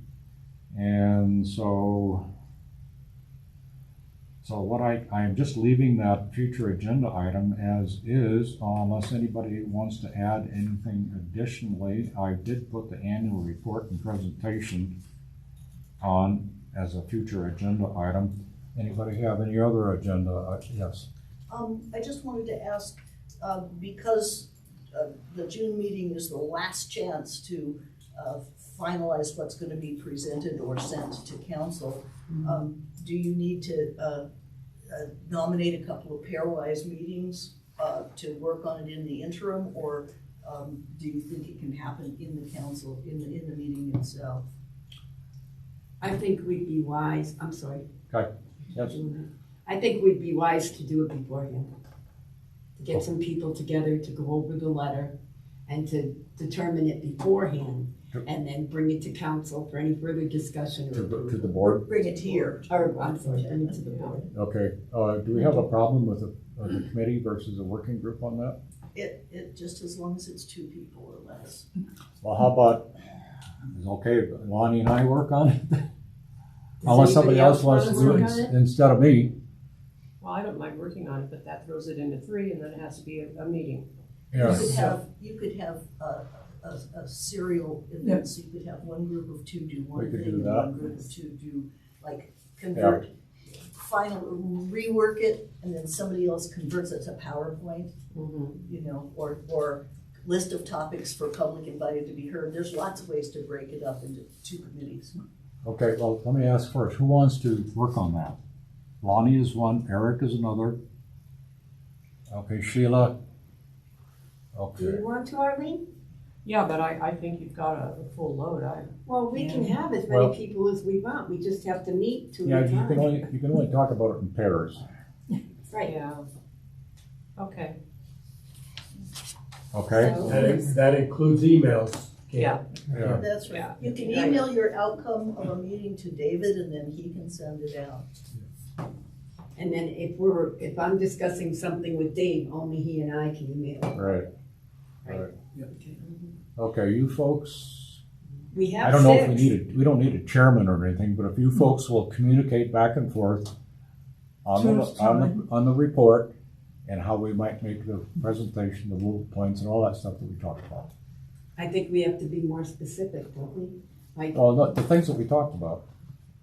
And so what I'm just leaving that future agenda item as is, unless anybody wants to add anything additionally. I did put the annual report and presentation on as a future agenda item. Anybody have any other agenda? Yes. I just wanted to ask, because the June meeting is the last chance to finalize what's going to be presented or sent to council, do you need to nominate a couple of pairwise meetings to work on it in the interim, or do you think it can happen in the council, in the meeting itself? I think we'd be wise, I'm sorry. Okay. Yes. I think we'd be wise to do it beforehand. To get some people together to go over the letter and to determine it beforehand and then bring it to council for any further discussion. To the board? Bring it here. Or, I'm sorry, bring it to the board. Okay. Do we have a problem with the committee versus a working group on that? It just as long as it's 2 people or less. Well, how about, is it okay if Lonnie and I work on it? Unless somebody else wants to do it instead of me. Well, I don't mind working on it, but that throws it into 3, and then it has to be a meeting. Yeah. You could have a serial event, so you could have one group of 2 do one thing, and one group of 2 do, like, convert, rework it, and then somebody else converts it to PowerPoint, you know, or list of topics for public invited to be heard. There's lots of ways to break it up into 2 committees. Okay, well, let me ask first, who wants to work on that? Lonnie is one, Eric is another. Okay, Sheila. Do you Okay. want to, Arlene? Yeah, but I think you've got a full load. Well, we can have as Well- many people as we want. We just have to meet 2 Yeah, at a time. you can only talk about it in pairs. Right. Yeah. Okay. Okay? So- That includes emails. Yeah. Yeah. That's right. Yeah. You can email your outcome of a meeting to David, and then he can send it out. And then if I'm discussing something with Dave, only he and I can email. Right. Right. Okay, you folks, We have I don't know if 6. we don't need a chairman or anything, but if you folks will communicate back and forth on the report and how we might make the presentation, the bullet points and all that stuff that we talked about. I think we have to be more specific, don't we? Like, Well, the things that we talked about.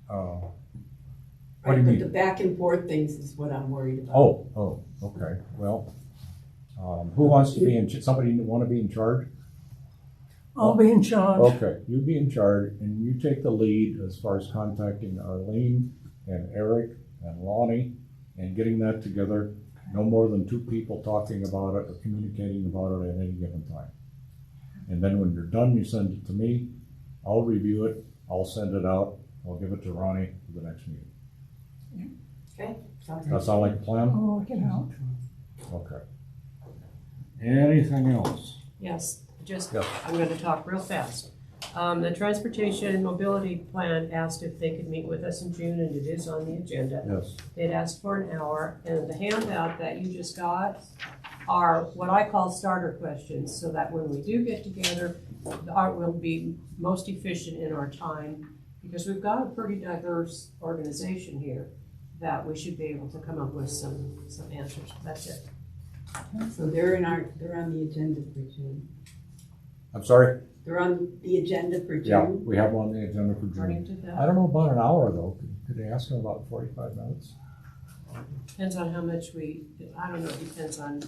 What do you but mean? the back and forth things is what I'm worried about. Oh, okay, well, who wants to be somebody want to be in charge? I'll be in charge. Okay, you be in charge and you take the lead as far as contacting Arlene and Eric and Lonnie and getting that together. No more than 2 people talking about it or communicating about it at any given time. And then when you're done, you send it to me. I'll review it. I'll send it out. I'll give it to Ronnie for the next meeting. Okay. Does that sound like a plan? I'll work it out. Okay. Anything else? Yes. Just, Yes. I'm going to talk real fast. The Transportation and Mobility Plan asked if they could meet with us in June, and it is on the agenda. Yes. They'd asked for an hour, and the handout that you just got are what I call starter questions, so that when we do get together, we'll be most efficient in our time, because we've got a pretty diverse organization here that we should be able to come up with some answers. That's it. So they're on the agenda for June. I'm sorry? They're on the agenda for June. Yeah, we have one on the agenda for According June. to that. I don't know about an hour though. Could they ask them about 45 minutes? Depends on how much I don't know, it depends on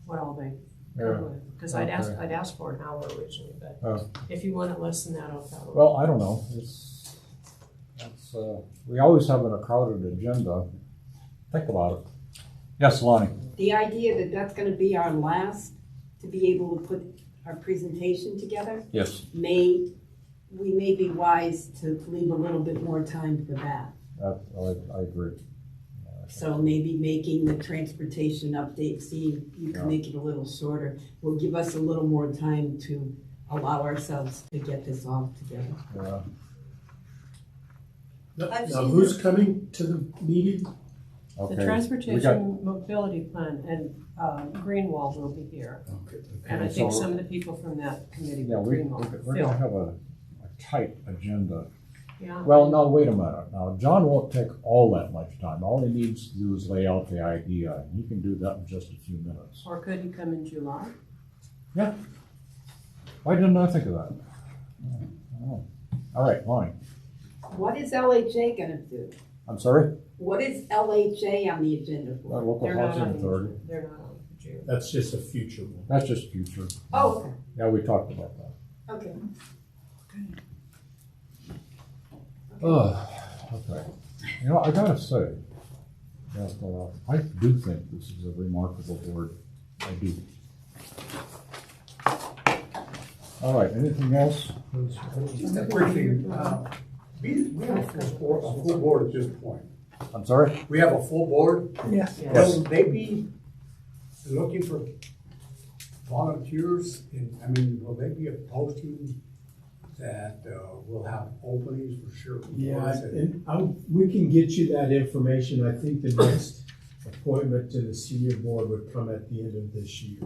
what all they Yeah. come with. Because I'd ask for an hour originally, but Oh. if you want it less than that, I'll tell Well, I don't know. We always have a crowded agenda. Think about it. Yes, Lonnie. the idea that that's gonna be our last, to be able to put our presentation together, Yes, we may be wise to leave a little bit more time for that. I agree. So maybe making the transportation update, see if you can make it a little shorter, will give us a little more time to allow ourselves to get this all together. Yeah. Now, who's coming to the meeting? Okay. The We got- transportation mobility plan and Greenwald will be here. And I think so- some of the people from that committee Yeah, will we're Greenwald. gonna have a tight agenda. Yeah. Well, no, wait a minute. Now, John won't take all that much time. All he needs to do is lay out the idea, and he can do that in just a few minutes. Or could he come in July? Yeah. Why didn't I think of that? Oh. All right, fine. What is LHA gonna do? I'm sorry? What is LHA on the agenda for? Local They're not Housing on Authority. They're not on for June. That's just a future one. That's just future. Oh, okay, Yeah, we talked about that. okay. Oh, okay. You know, I gotta say, that, I do think this is a remarkable board. I do. All right, anything else? Just a quick thing, we have a full board at this point. I'm sorry? We have a full board. Yes. Will they be looking for volunteers? I mean, will they be posting that will have openings for sure? Yeah, and we can get you that information. I think the next appointment to the senior board would come at the end of this year.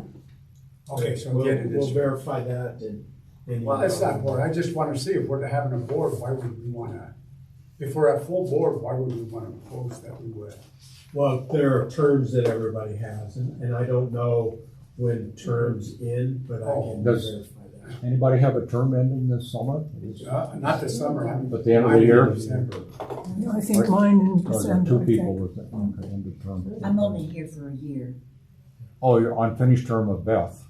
Okay, so We'll get it we'll this. verify that and. Well, that's not board. I just want to see if we're having a board, why would we want to? If we're at full board, why would we want to post that we would? Well, there are terms that everybody has, and I don't know when terms end, but I can Does- verify that. Anybody have a term ending this summer? Not this summer, I mean. At the end of the year? December. I think mine in Or there are December, two I people think. with it? Okay, end of term. I'm only here for a year. Oh, you're on finished term of Beth.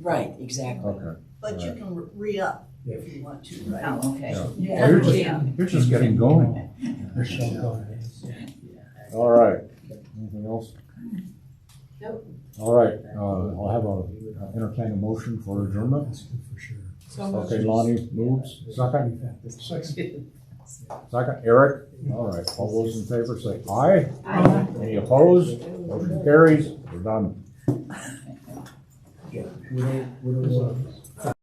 Right, exactly. Okay. But you can re-up if you want to, right? Oh, okay. Yeah. You're just getting going. All right. Anything else? Nope. All right, I'll have entertain a motion for adjournment. For sure. Okay, Lonnie moves. Second, Eric. All right, all those in favor say aye. Aye. Any opposed? Motion carries. We're done. We don't want